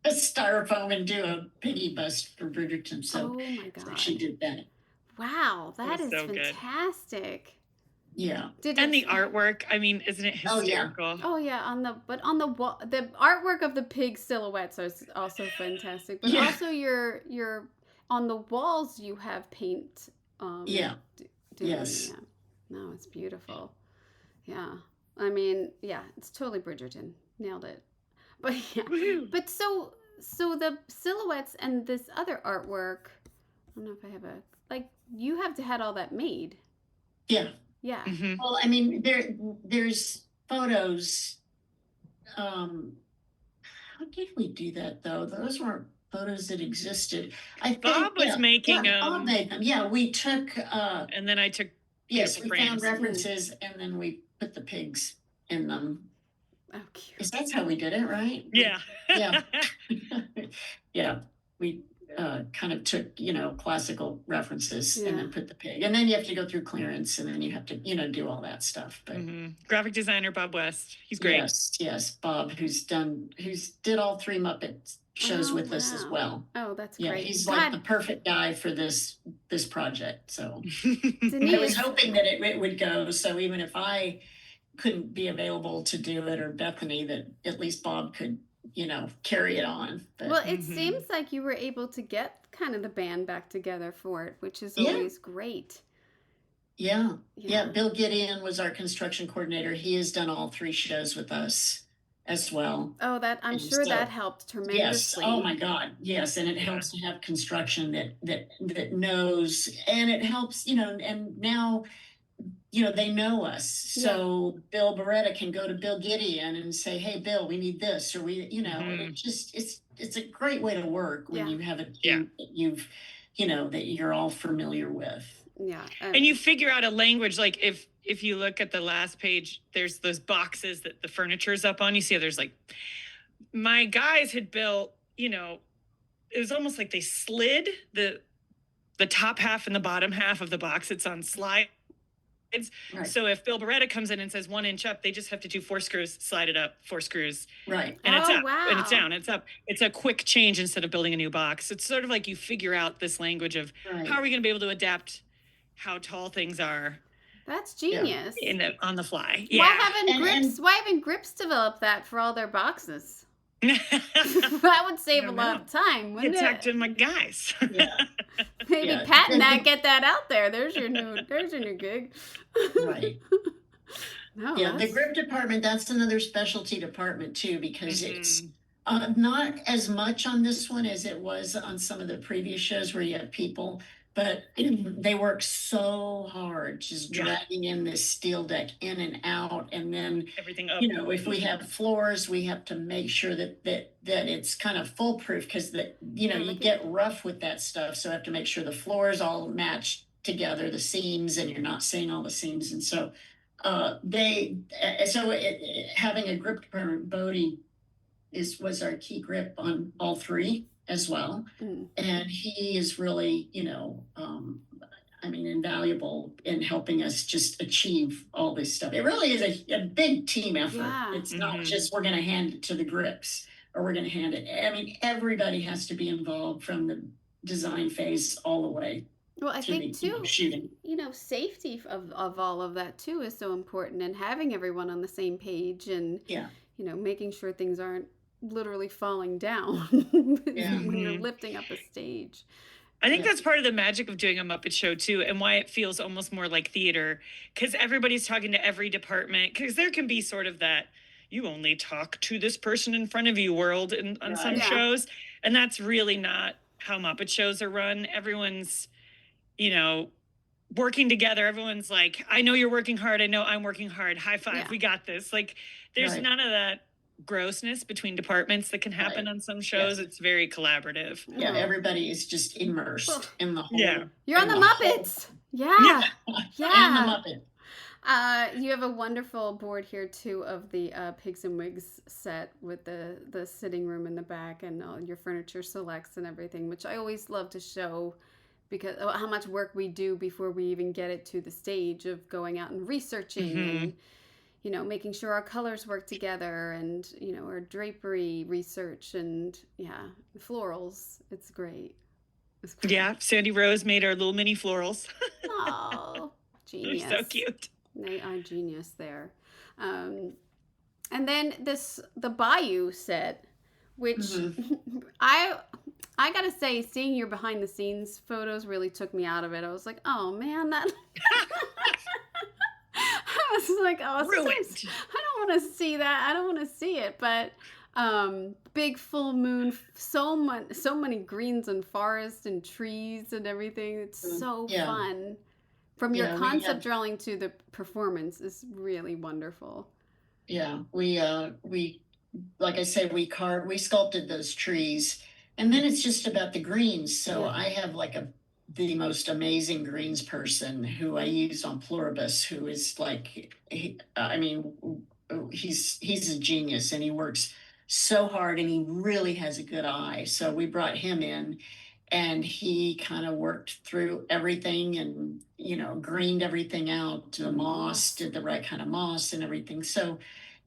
styrofoam and do a Piggy bust for Bridgerton?" So, oh my God. So she did that. Wow, that is so fantastic. Good. Yeah. And the artwork, I mean, isn't it hysterical? Oh yeah, on the wall, the artwork of the pig silhouettes is also fantastic. But also your on the walls you have paint. Yes. No, it's beautiful. Yeah. I mean, yeah, it's totally Bridgerton. Nailed it. But yeah. Woo-hoo. But so the silhouettes and this other artwork, I don't know if I have you have to had all that made. Yeah. Yeah. Mm-hmm. Well, I mean, there's photos. How did we do that though? Those weren't photos that existed. I think Bob was making them. Bob made them. Yeah, we took. And then I took. Yes, we frames. found references, and then we put the pigs in them. Oh, cute. Because that's how we did it, right? Yeah. Yeah. Yeah. We kind of took, classical references and then put the pig. And then you have to go through clearance and then you have to, do all that stuff. But graphic designer Bob West. He's great. Yes. Bob, who's did all 3 Muppet shows with us as well. Oh, that's yeah, great. He's like the perfect guy for this project. So Denise. I was hoping that it would go. So even if I couldn't be available to do it, or Bethany, that at least Bob could, carry it on. But, well, it seems like you were able to get kind of the band back together for it, which is always great. Yeah. Bill Gideon was our construction coordinator. He has done all 3 shows with us as well. Oh, I'm sure that helped tremendously. Yes. Oh my God. Yes. And it helps to have construction that knows, and it helps, and now, they know us. So Bill Beretta can go to Bill Gideon and say, "Hey, Bill, we need this," or it just, it's a great way to work when you have a team that that you're all familiar with. Yeah. And you figure out a language. Like if you look at the last page, there's those boxes that the furniture's up on. You see there's my guys had built, it was almost like they slid the top half and the bottom half of the box. It's on slides. Right. So if Bill Beretta comes in and says 1 inch up, they just have to do 4 screws, slide it up, 4 screws. Right. And it's up and it's wow. down, it's up. It's a quick change instead of building a new box. It's sort of like you figure out this language of how are we going to be able to adapt how tall things are. That's genius. On the fly. Yeah. Why haven't Grips developed that for all their boxes? That would save a lot of time, wouldn't it? Talk to my guys. Yeah. Maybe patent that, get that out there. There's your new gig. Right. No, the grip department, that's another specialty department too, because it's not as much on this one as it was on some of the previous shows where you have people, but they work so hard just dragging in this steel deck in and out, and then everything up. If we have floors, we have to make sure that it's kind of foolproof, because you get rough with that stuff, so I have to make sure the floors all match together, the seams, and you're not seeing all the seams. And so having a grip department, Bodie was our key grip on all 3 as well. And he is really, invaluable in helping us just achieve all this stuff. It really is a big team effort. Yeah. It's not just we're going to hand it to the grips or we're going to hand it. Everybody has to be involved from the design phase all the way. Well, I think too, shooting. Safety of all of that too is so important, and having everyone on the same page, and making sure things aren't literally falling down when you're lifting up a stage. I think that's part of the magic of doing a Muppet Show too, and why it feels almost more like theater, because everybody's talking to every department, because there can be sort of that you only talk to this person in front of you world on some shows, and that's really not how Muppet shows are run. Everyone's you know, working together. Everyone's like, I know you're working hard. I know I'm working hard. High five. Yeah. We got this. Like, there's Right. none of that grossness between departments that can happen Right. on some shows. Yes. It's very collaborative. Yeah, everybody is just immersed in the whole. Yeah. You're on the in whole- Muppets. Yeah. And Yeah. the Muppet. You have a wonderful board here too of the Pigs and Wigs set with the sitting room in the back and all your furniture selects and everything, which I always love to show because how much work we do before we even get it to the stage of going out and researching and making sure our colors work together and our drapery research and florals. It's great. It's great. Yeah, Sandy Rose made our little mini florals. Oh, genius. They're so cute. They are genius there. And then the Bayou set, which I gotta say, seeing your behind the scenes photos really took me out of it. I was like, oh man, that I was like, oh, Ruined. I don't want to see that. I don't want to see it. But big full moon, so many greens and forest and trees and everything. It's so fun. From your concept drawing to the performance is really wonderful. Yeah, we like I said, we sculpted those trees, and then it's just about the greens. So I have like the most amazing greens person who I use on Pluribus, who is like, he's a genius, and he works so hard, and he really has a good eye. So we brought him in, and he kind of worked through everything and greened everything out, the moss, did the right kind of moss and everything. So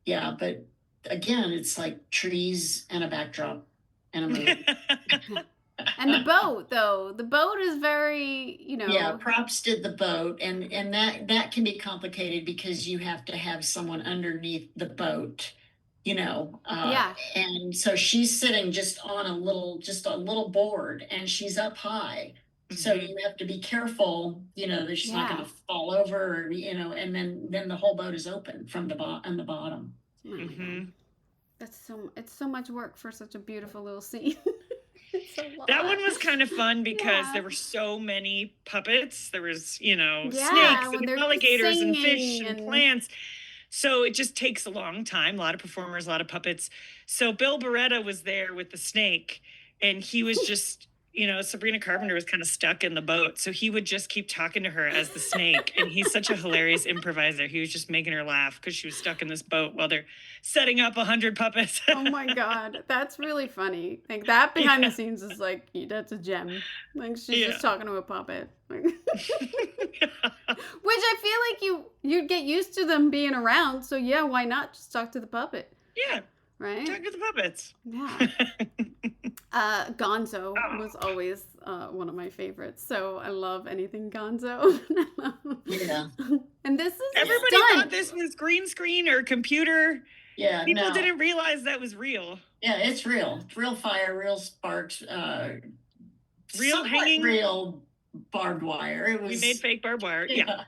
yeah, but again, it's like trees and a backdrop and a moon. And the boat, though, the boat is very, Yeah, props did the boat, and that can be complicated because you have to have someone underneath the boat, and so she's sitting just on a little board, and she's up high, so you have to be careful, that she's not going to fall over, and then the whole boat is open from the bottom. It's so much work for such a beautiful little scene. That one was kind of fun because there were so many puppets. There was, snakes and alligators and fish and plants. So it just takes a long time. A lot of performers, a lot of puppets. So Bill Beretta was there with the snake, and he was just, Sabrina Carpenter was kind of stuck in the boat. So he would just keep talking to her as the snake. And he's such a hilarious improviser. He was just making her laugh because she was stuck in this boat while they're setting up 100 puppets. Oh my God. That's really funny. Like that behind the scenes is like, that's a gem. Like she's just talking to a puppet. Like, which I feel like you'd get used to them being around. So yeah, why not just talk to the puppet? Yeah. Right? Talk to the puppets. Yeah. Gonzo was always one of my favorites. So I love anything Gonzo. Yeah. And this is everybody stunt. thought this was green screen or computer. Yeah. People didn't realize that was real. Yeah, it's real. It's real fire, real sparks, real hanging, real barbed wire. We made fake barbed wire. Yeah.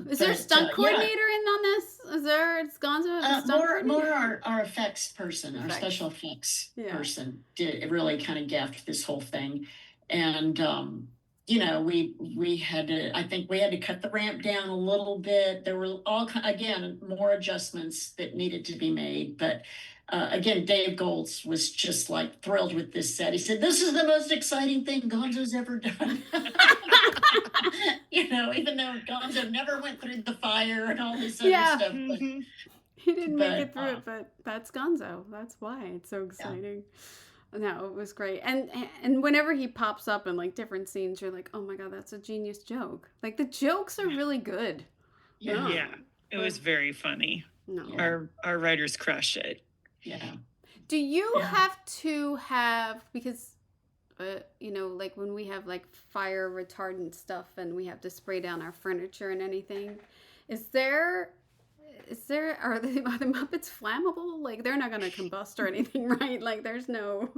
Is there a stunt coordinator in on this? Is Gonzo a stunt coordinator? More our effects person, our special effects person did really kind of gaffed this whole thing, and we had to. I think we had to cut the ramp down a little bit. There were more adjustments that needed to be made, but. Again, Dave Golds was just like thrilled with this set. He said, "This is the most exciting thing Gonzo's ever done." Even though Gonzo never went through the fire and all this other stuff. But, he didn't make it through it, but that's Gonzo. That's why it's so exciting. Yeah. No, it was great. And whenever he pops up in like different scenes, you're like, oh my God, that's a genius joke. Like the jokes are really good. Yeah. It was very funny. No. Our writers crushed it. Yeah. Do you have to have, because, like when we have like fire retardant stuff and we have to spray down our furniture and anything, are the Muppets flammable? Like they're not going to combust or anything, right? Like there's no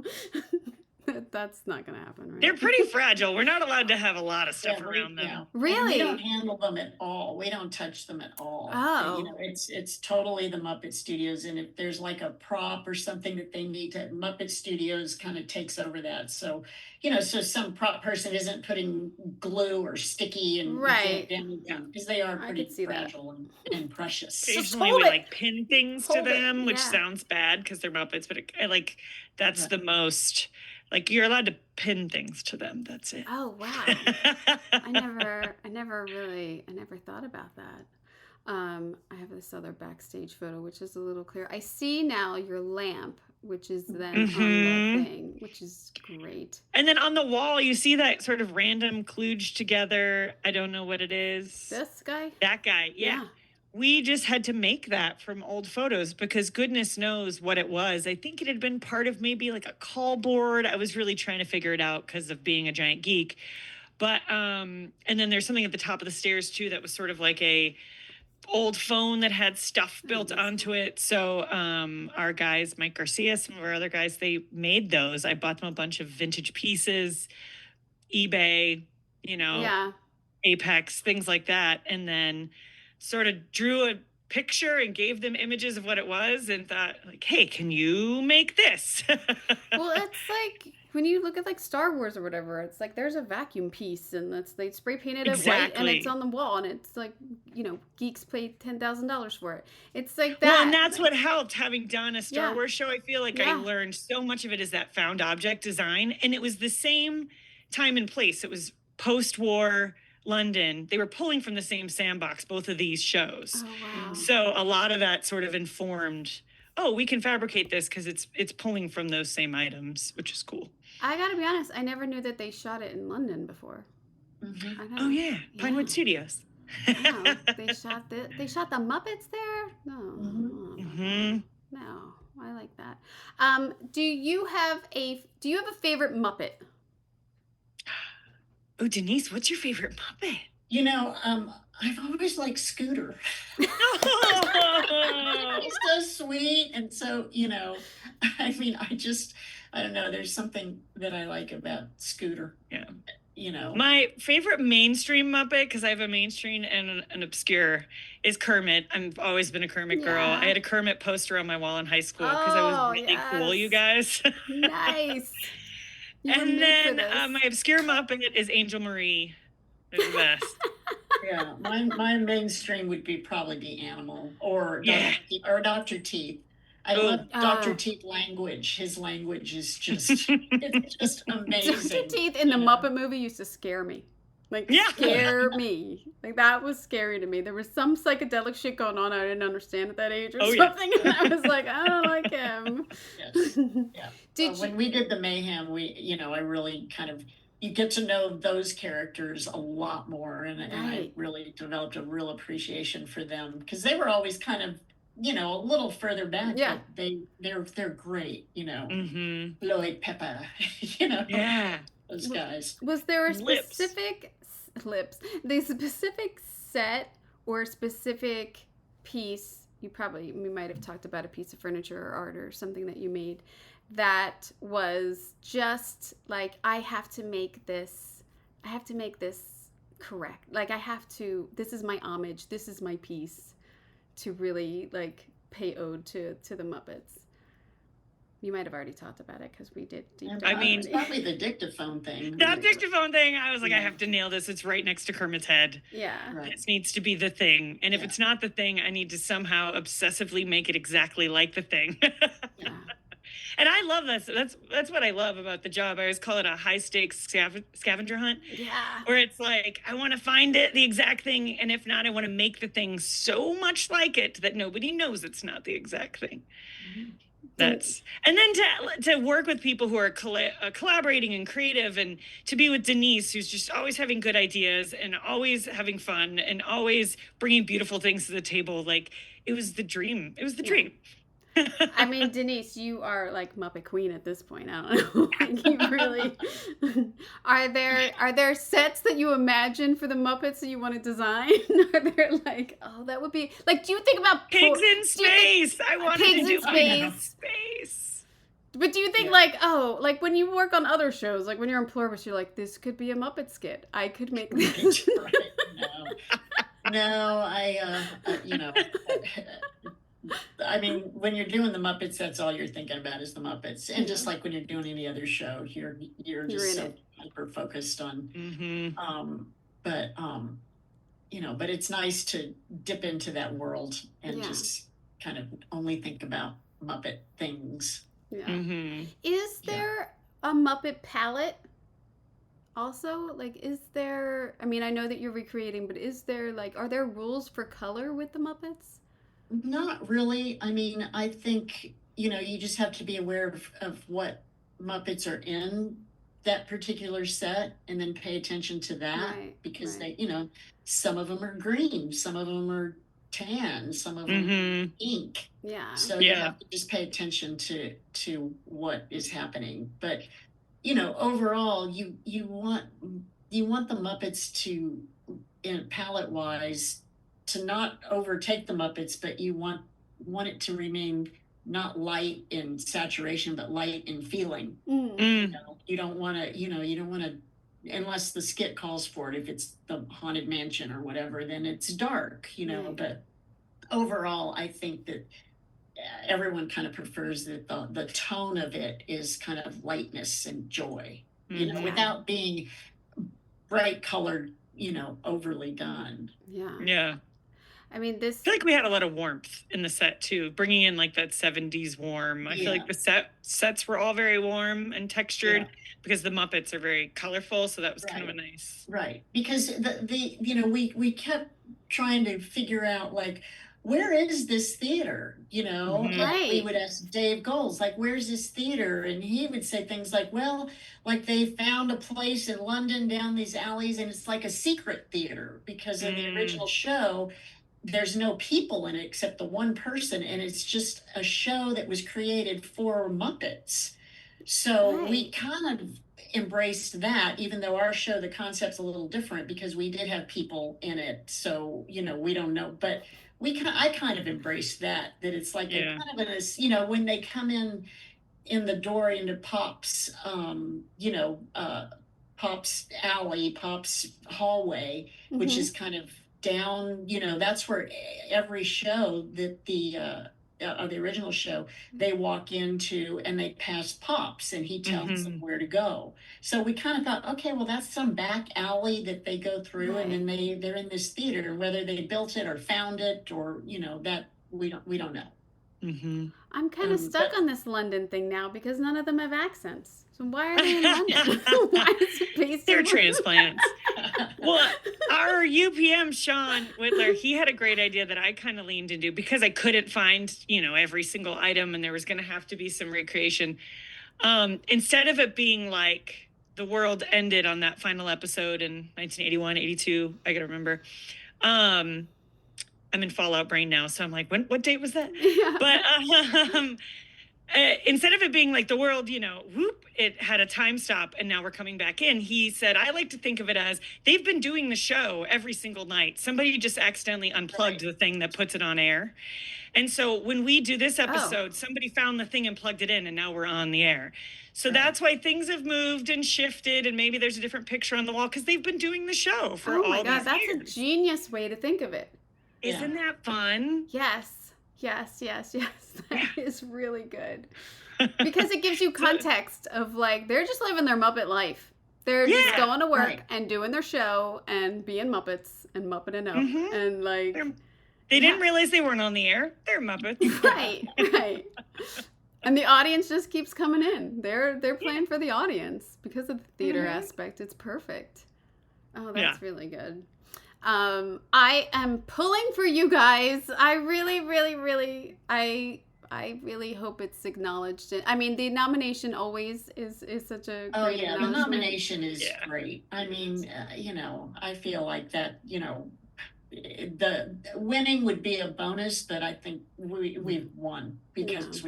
That's not going to happen, right? They're pretty fragile. We're not allowed to have a lot of stuff around them. Yeah. Really? We don't handle them at all. We don't touch them at all. Oh. You know, it's totally the Muppet Studios. And if there's like a prop or something that they need to, Muppet Studios kind of takes over that. So, you know, so some prop person isn't putting glue or sticky and Right. because they are I pretty could see fragile and precious. Occasionally hold we it. like pin things to Hold it, them, which yeah. sounds bad because they're Muppets, but I like that's Right. the most like you're allowed to pin things to them. That's it. Oh, wow. I never thought about that. I have this other backstage photo, which is a little clear. I see now your lamp, which is then on the thing, which is great. And then on the wall, you see that sort of random kludge together. I don't know what it is. This guy? That guy, yeah. We just had to make that from old photos because goodness knows what it was. I think it had been part of maybe like a call board. I was really trying to figure it out because of being a giant geek. But, and then there's something at the top of the stairs too that was sort of like a old phone that had stuff built onto it. So our guys, Mike Garcia, some of our other guys, they made those. I bought them a bunch of vintage pieces, eBay, you know, Apex, things like that. And then sort of drew a picture and gave them images of what it was and thought like, hey, can you make this? Well, it's like when you look at like Star Wars or whatever, it's like there's a vacuum piece and they spray painted it white and it's on the wall and it's like, you know, geeks paid $10,000 for it. It's like that. Well, and that's what helped having done a Star Wars show. I feel like I learned so much of it is that found object design. And it was the same time and place. It was post-war London. They were pulling from the same sandbox, both of these shows. Oh, wow. So a lot of that sort of informed, oh, we can fabricate this because it's pulling from those same items, which is cool. I gotta be honest, I never knew that they shot it in London before. Mm-hmm. I know. Oh yeah, Pinewood Studios. Wow. They shot the Muppets there? No. Mm-hmm. No, I like that. Do you have a favorite Muppet? Oh, Denise, what's your favorite Muppet? You know, I've always liked Scooter. Oh. He's so sweet. And so, you know, I mean, I don't know. There's something that I like about Scooter. Yeah. You know. My favorite mainstream Muppet, because I have a mainstream and an obscure, is Kermit. I've always been a Kermit girl. I had a Kermit poster on my wall in high school because I was really cool, you guys. Nice. And then my obscure Muppet is Angel Marie. They're the best. Yeah, my mainstream would probably be Animal or Dr. Teeth. I love Dr. Teeth language. His language is just it's just amazing. Dr. Teeth in the Muppet movie used to scare me. Like scare me. Like that was scary to me. There was some psychedelic shit going on I didn't understand at that age or something. And I was like, I don't like him. Yes. Yeah. When we did the Mayhem, I really kind of you get to know those characters a lot more, and I really developed a real appreciation for them because they were always kind of, a little further back. Yeah, but they're great. Mm-hmm. Lloyd Pepper. Yeah, those guys. Was there a specific the specific set or specific piece? We might have talked about a piece of furniture or art or something that you made that was just like, I have to make this correct. Like this is my homage, this is my piece to really like pay ode to the Muppets. You might have already talked about it because we did. It's probably the dictaphone thing. That dictaphone thing, I was like, I have to nail this. It's right next to Kermit's head. Yeah. Right. This needs to be the thing. And if it's not the thing, I need to somehow obsessively make it exactly like the thing. Yeah. And I love this. That's what I love about the job. I always call it a high stakes scavenger hunt. Yeah. Where it's like, I want to find the exact thing. And if not, I want to make the thing so much like it that nobody knows it's not the exact thing. Mm-hmm. And then to work with people who are collaborating and creative, and to be with Denise, who's just always having good ideas and always having fun and always bringing beautiful things to the table. Like, it was the dream. It was the dream. I mean, Denise, you are like Muppet Queen at this point. I don't know. Like, you really are there sets that you imagine for the Muppets that you want to design? Are there like, that would be like, do you think about pigs in space? I wanted to do pigs in space. But do you think like when you work on other shows, like when you're in Pluribus, you're like, this could be a Muppet skit. I could make this. Right. No, I mean, when you're doing the Muppets, that's all you're thinking about is the Muppets. And just like when you're doing any other show, you're just so hyper focused on. But but it's nice to dip into that world and just kind of only think about Muppet things. Yeah. Is there a Muppet palette? Also, like, is there? I mean, I know that you're recreating, but is there are there rules for color with the Muppets? Not really. I mean, I think, you just have to be aware of what Muppets are in that particular set and then pay attention to that because they, some of them are green, some of them are tan, some of them are ink. Yeah. So you have to just pay attention to what is happening. But, overall, you want the Muppets to, palette wise, to not overtake the Muppets, but you want it to remain not light in saturation, but light in feeling. You don't want to, unless the skit calls for it. If it's the Haunted Mansion or whatever, then it's dark, But overall, I think that everyone kind of prefers that the tone of it is kind of lightness and joy, without being bright colored, overly done. Yeah. I mean, I feel like we had a lot of warmth in the set too, bringing in like that 70s warm. I feel like the sets were all very warm and textured because the Muppets are very colorful. So that was kind of a nice. Right. Because we kept trying to figure out where is this theater? And we would ask Dave Goles, where's this theater? And he would say things like, well, they found a place in London down these alleys and it's like a secret theater because in the original show, there's no people in it except the one person. And it's just a show that was created for Muppets. So we kind of embraced that, even though our show, the concept's a little different because we did have people in it. So, we don't know, but I kind of embraced that it's like they're kind of in this, when they come in the door into Pop's, Pop's alley, Pop's hallway, which is kind of down, that's where every show that the original show, they walk into and they pass Pops and he tells them where to go. So we kind of thought, okay, well, that's some back alley that they go through and then they're in this theater, whether they built it or found it or, that we don't know. I'm kind of stuck on this London thing now because none of them have accents. So why are they in London? Why is it based They're transplants. Well, our UPM, Sean Whitler, he had a great idea that I kind of leaned into because I couldn't find, every single item and there was going to have to be some recreation. Instead of it being like the world ended on that final episode in 1981, 82, I got to remember. I'm in Fallout brain now. So I'm like, what date was that? Yeah. But instead of it being like the world, whoop, it had a time stop and now we're coming back in. He said, I like to think of it as they've been doing the show every single night. Somebody just accidentally unplugged the thing that puts it on air. And so when we do this episode, somebody found the thing and plugged it in and now we're on the air. So that's why things have moved and shifted and maybe there's a different picture on the wall because they've been doing the show for all these years. Oh my God, that's a genius way to think of it. Isn't that fun? Yes. That is really good. Because it gives you context of they're just living their Muppet life. They're just going to work and doing their show and being Muppets and Muppeting up. And they didn't realize they weren't on the air. They're Muppets. Right. And the audience just keeps coming in. They're playing for the audience because of the theater aspect. It's perfect. Oh, that's really good. I am pulling for you guys. I really, really, really, I really hope it's acknowledged. I mean, the nomination always is such a great the nomination is great. I mean, I feel like that, the winning would be a bonus, but I think we've won because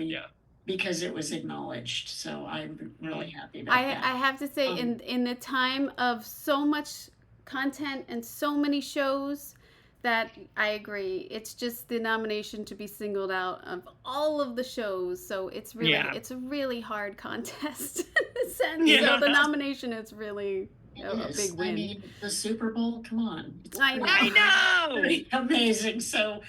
because it was acknowledged. So I'm really happy about that. I have to say, in the time of so much content and so many shows, That I agree. It's just the nomination to be singled out of all of the shows, so it's really it's a really hard contest in a sense. Yeah. So the nomination is really a big win. I mean, the Super Bowl, come on. I know. Pretty amazing. So,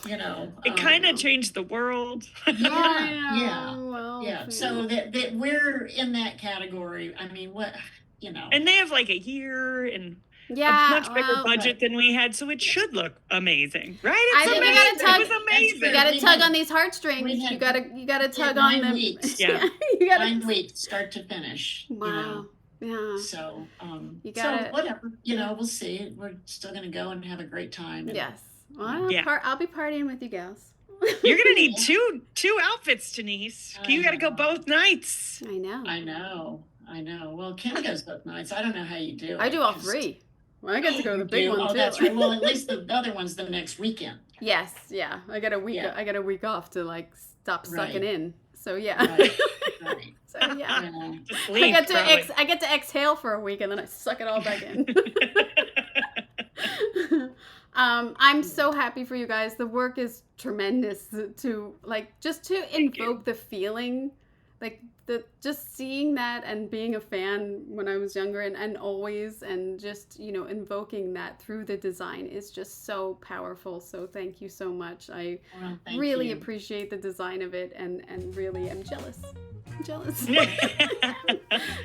you know, it kind of changed the world. Yeah. Well, yeah. So that we're in that category. I mean, what, you know. And they have like a year and a much bigger budget than we had, so it should look amazing, right? I think you gotta tug. It was amazing. You gotta tug on these heartstrings. You gotta tug on them. Yeah. You gotta 9 weeks, start to finish. Wow. You know? Yeah. So, you gotta, so whatever. You know, we'll see. We're still gonna go and have a great time. And, yes. Well, I'll be partying with you gals. You're gonna need two outfits, Denise. You gotta go both nights. I know. Well, Kim goes both nights. I don't know how you do it. I do all three. Well, I get to go to the big one too. That's right. Well, at least the other one's the next weekend. Yes, yeah. I got a week. Yeah. I got a week off to like stop sucking in. So yeah. Right. So yeah. Leave, I get to exhale for a week and then I suck it all back in. I'm so happy for you guys. The work is tremendous to invoke the feeling, like just seeing that and being a fan when I was younger and always, and just, you know, invoking that through the design is just so powerful. So thank you so much. I really appreciate the design of it and really am jealous.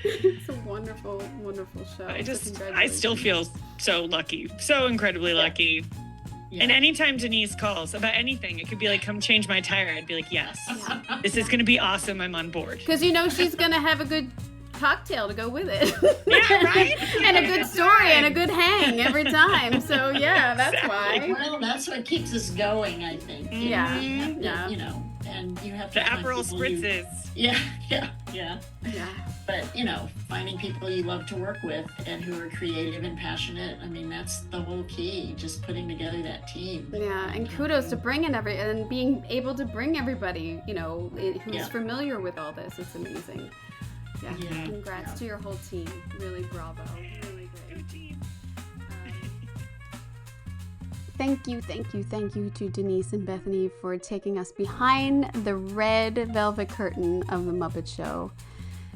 It's a wonderful, wonderful show. I still feel so lucky, so incredibly lucky. Yeah. And anytime Denise calls about anything, it could be like, come change my tire. I'd be like, yes, this is going to be awesome. I'm on board. Because you know she's going to have a good cocktail to go with it. Yeah, right? And a good story and a good hang every time. So, yeah, that's why. Well, that's what keeps us going, I think. Yeah. You know, and you have to the Aperol spritzes. Yeah. But, you know, finding people you love to work with and who are creative and passionate, I mean, that's the whole key, just putting together that team. Yeah, and kudos to bringing and being able to bring everybody, you know, who's familiar with all this. It's amazing. Yeah. Congrats to your whole team. Really bravo. Really great team. Thank you to Denise and Bethany for taking us behind the red velvet curtain of the Muppet Show,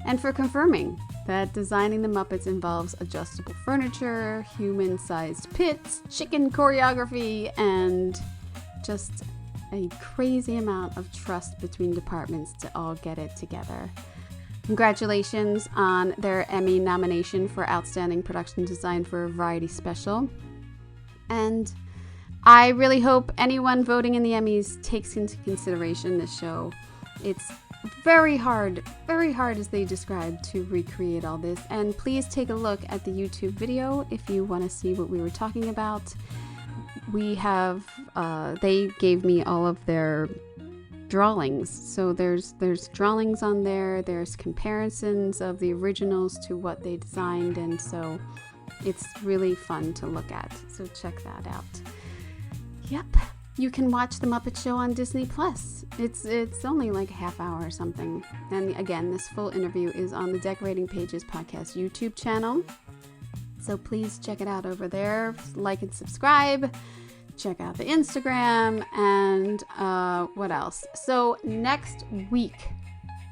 and for confirming that designing the Muppets involves adjustable furniture, human-sized pits, chicken choreography, and just a crazy amount of trust between departments to all get it together. Congratulations on their Emmy nomination for Outstanding Production Design for a Variety Special. And I really hope anyone voting in the Emmys takes into consideration this show. It's very hard as they described to recreate all this. And please take a look at the YouTube video if you want to see what we were talking about. We have, they gave me all of their drawings. So there's drawings on there. There's comparisons of the originals to what they designed. And so it's really fun to look at. So check that out. Yep. You can watch The Muppet Show on Disney+. It's only like a half hour or something. And again, this full interview is on the Decorating Pages podcast YouTube channel. So please check it out over there. Like and subscribe. Check out the Instagram. And what else? So next week,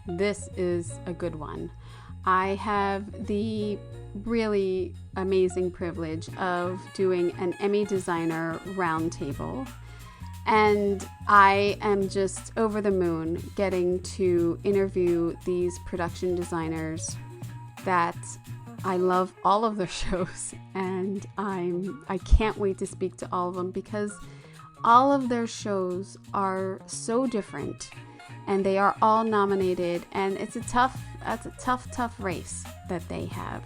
this is a good one. I have the really amazing privilege of doing an Emmy designer roundtable. And I am just over the moon getting to interview these production designers that I love all of their shows, and I can't wait to speak to all of them because all of their shows are so different and they are all nominated, and it's a tough race that they have.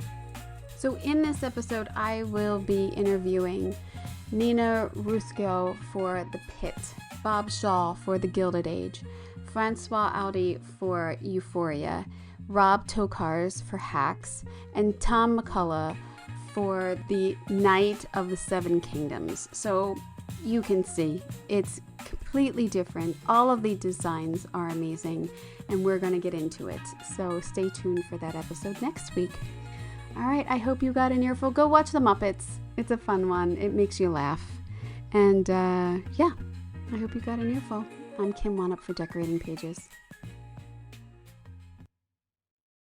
So in this episode, I will be interviewing Nina Ruscio for The Pit, Bob Shaw for The Gilded Age, Francois Audi for Euphoria, Rob Tokars for Hacks, and Tom McCullough for The Night of the Seven Kingdoms. So you can see it's completely different. All of the designs are amazing, and we're going to get into it. So stay tuned for that episode next week. All right, I hope you got an earful. Go watch The Muppets. It's a fun one. It makes you laugh. And yeah, I hope you got an earful. I'm Kim Wanup for Decorating Pages.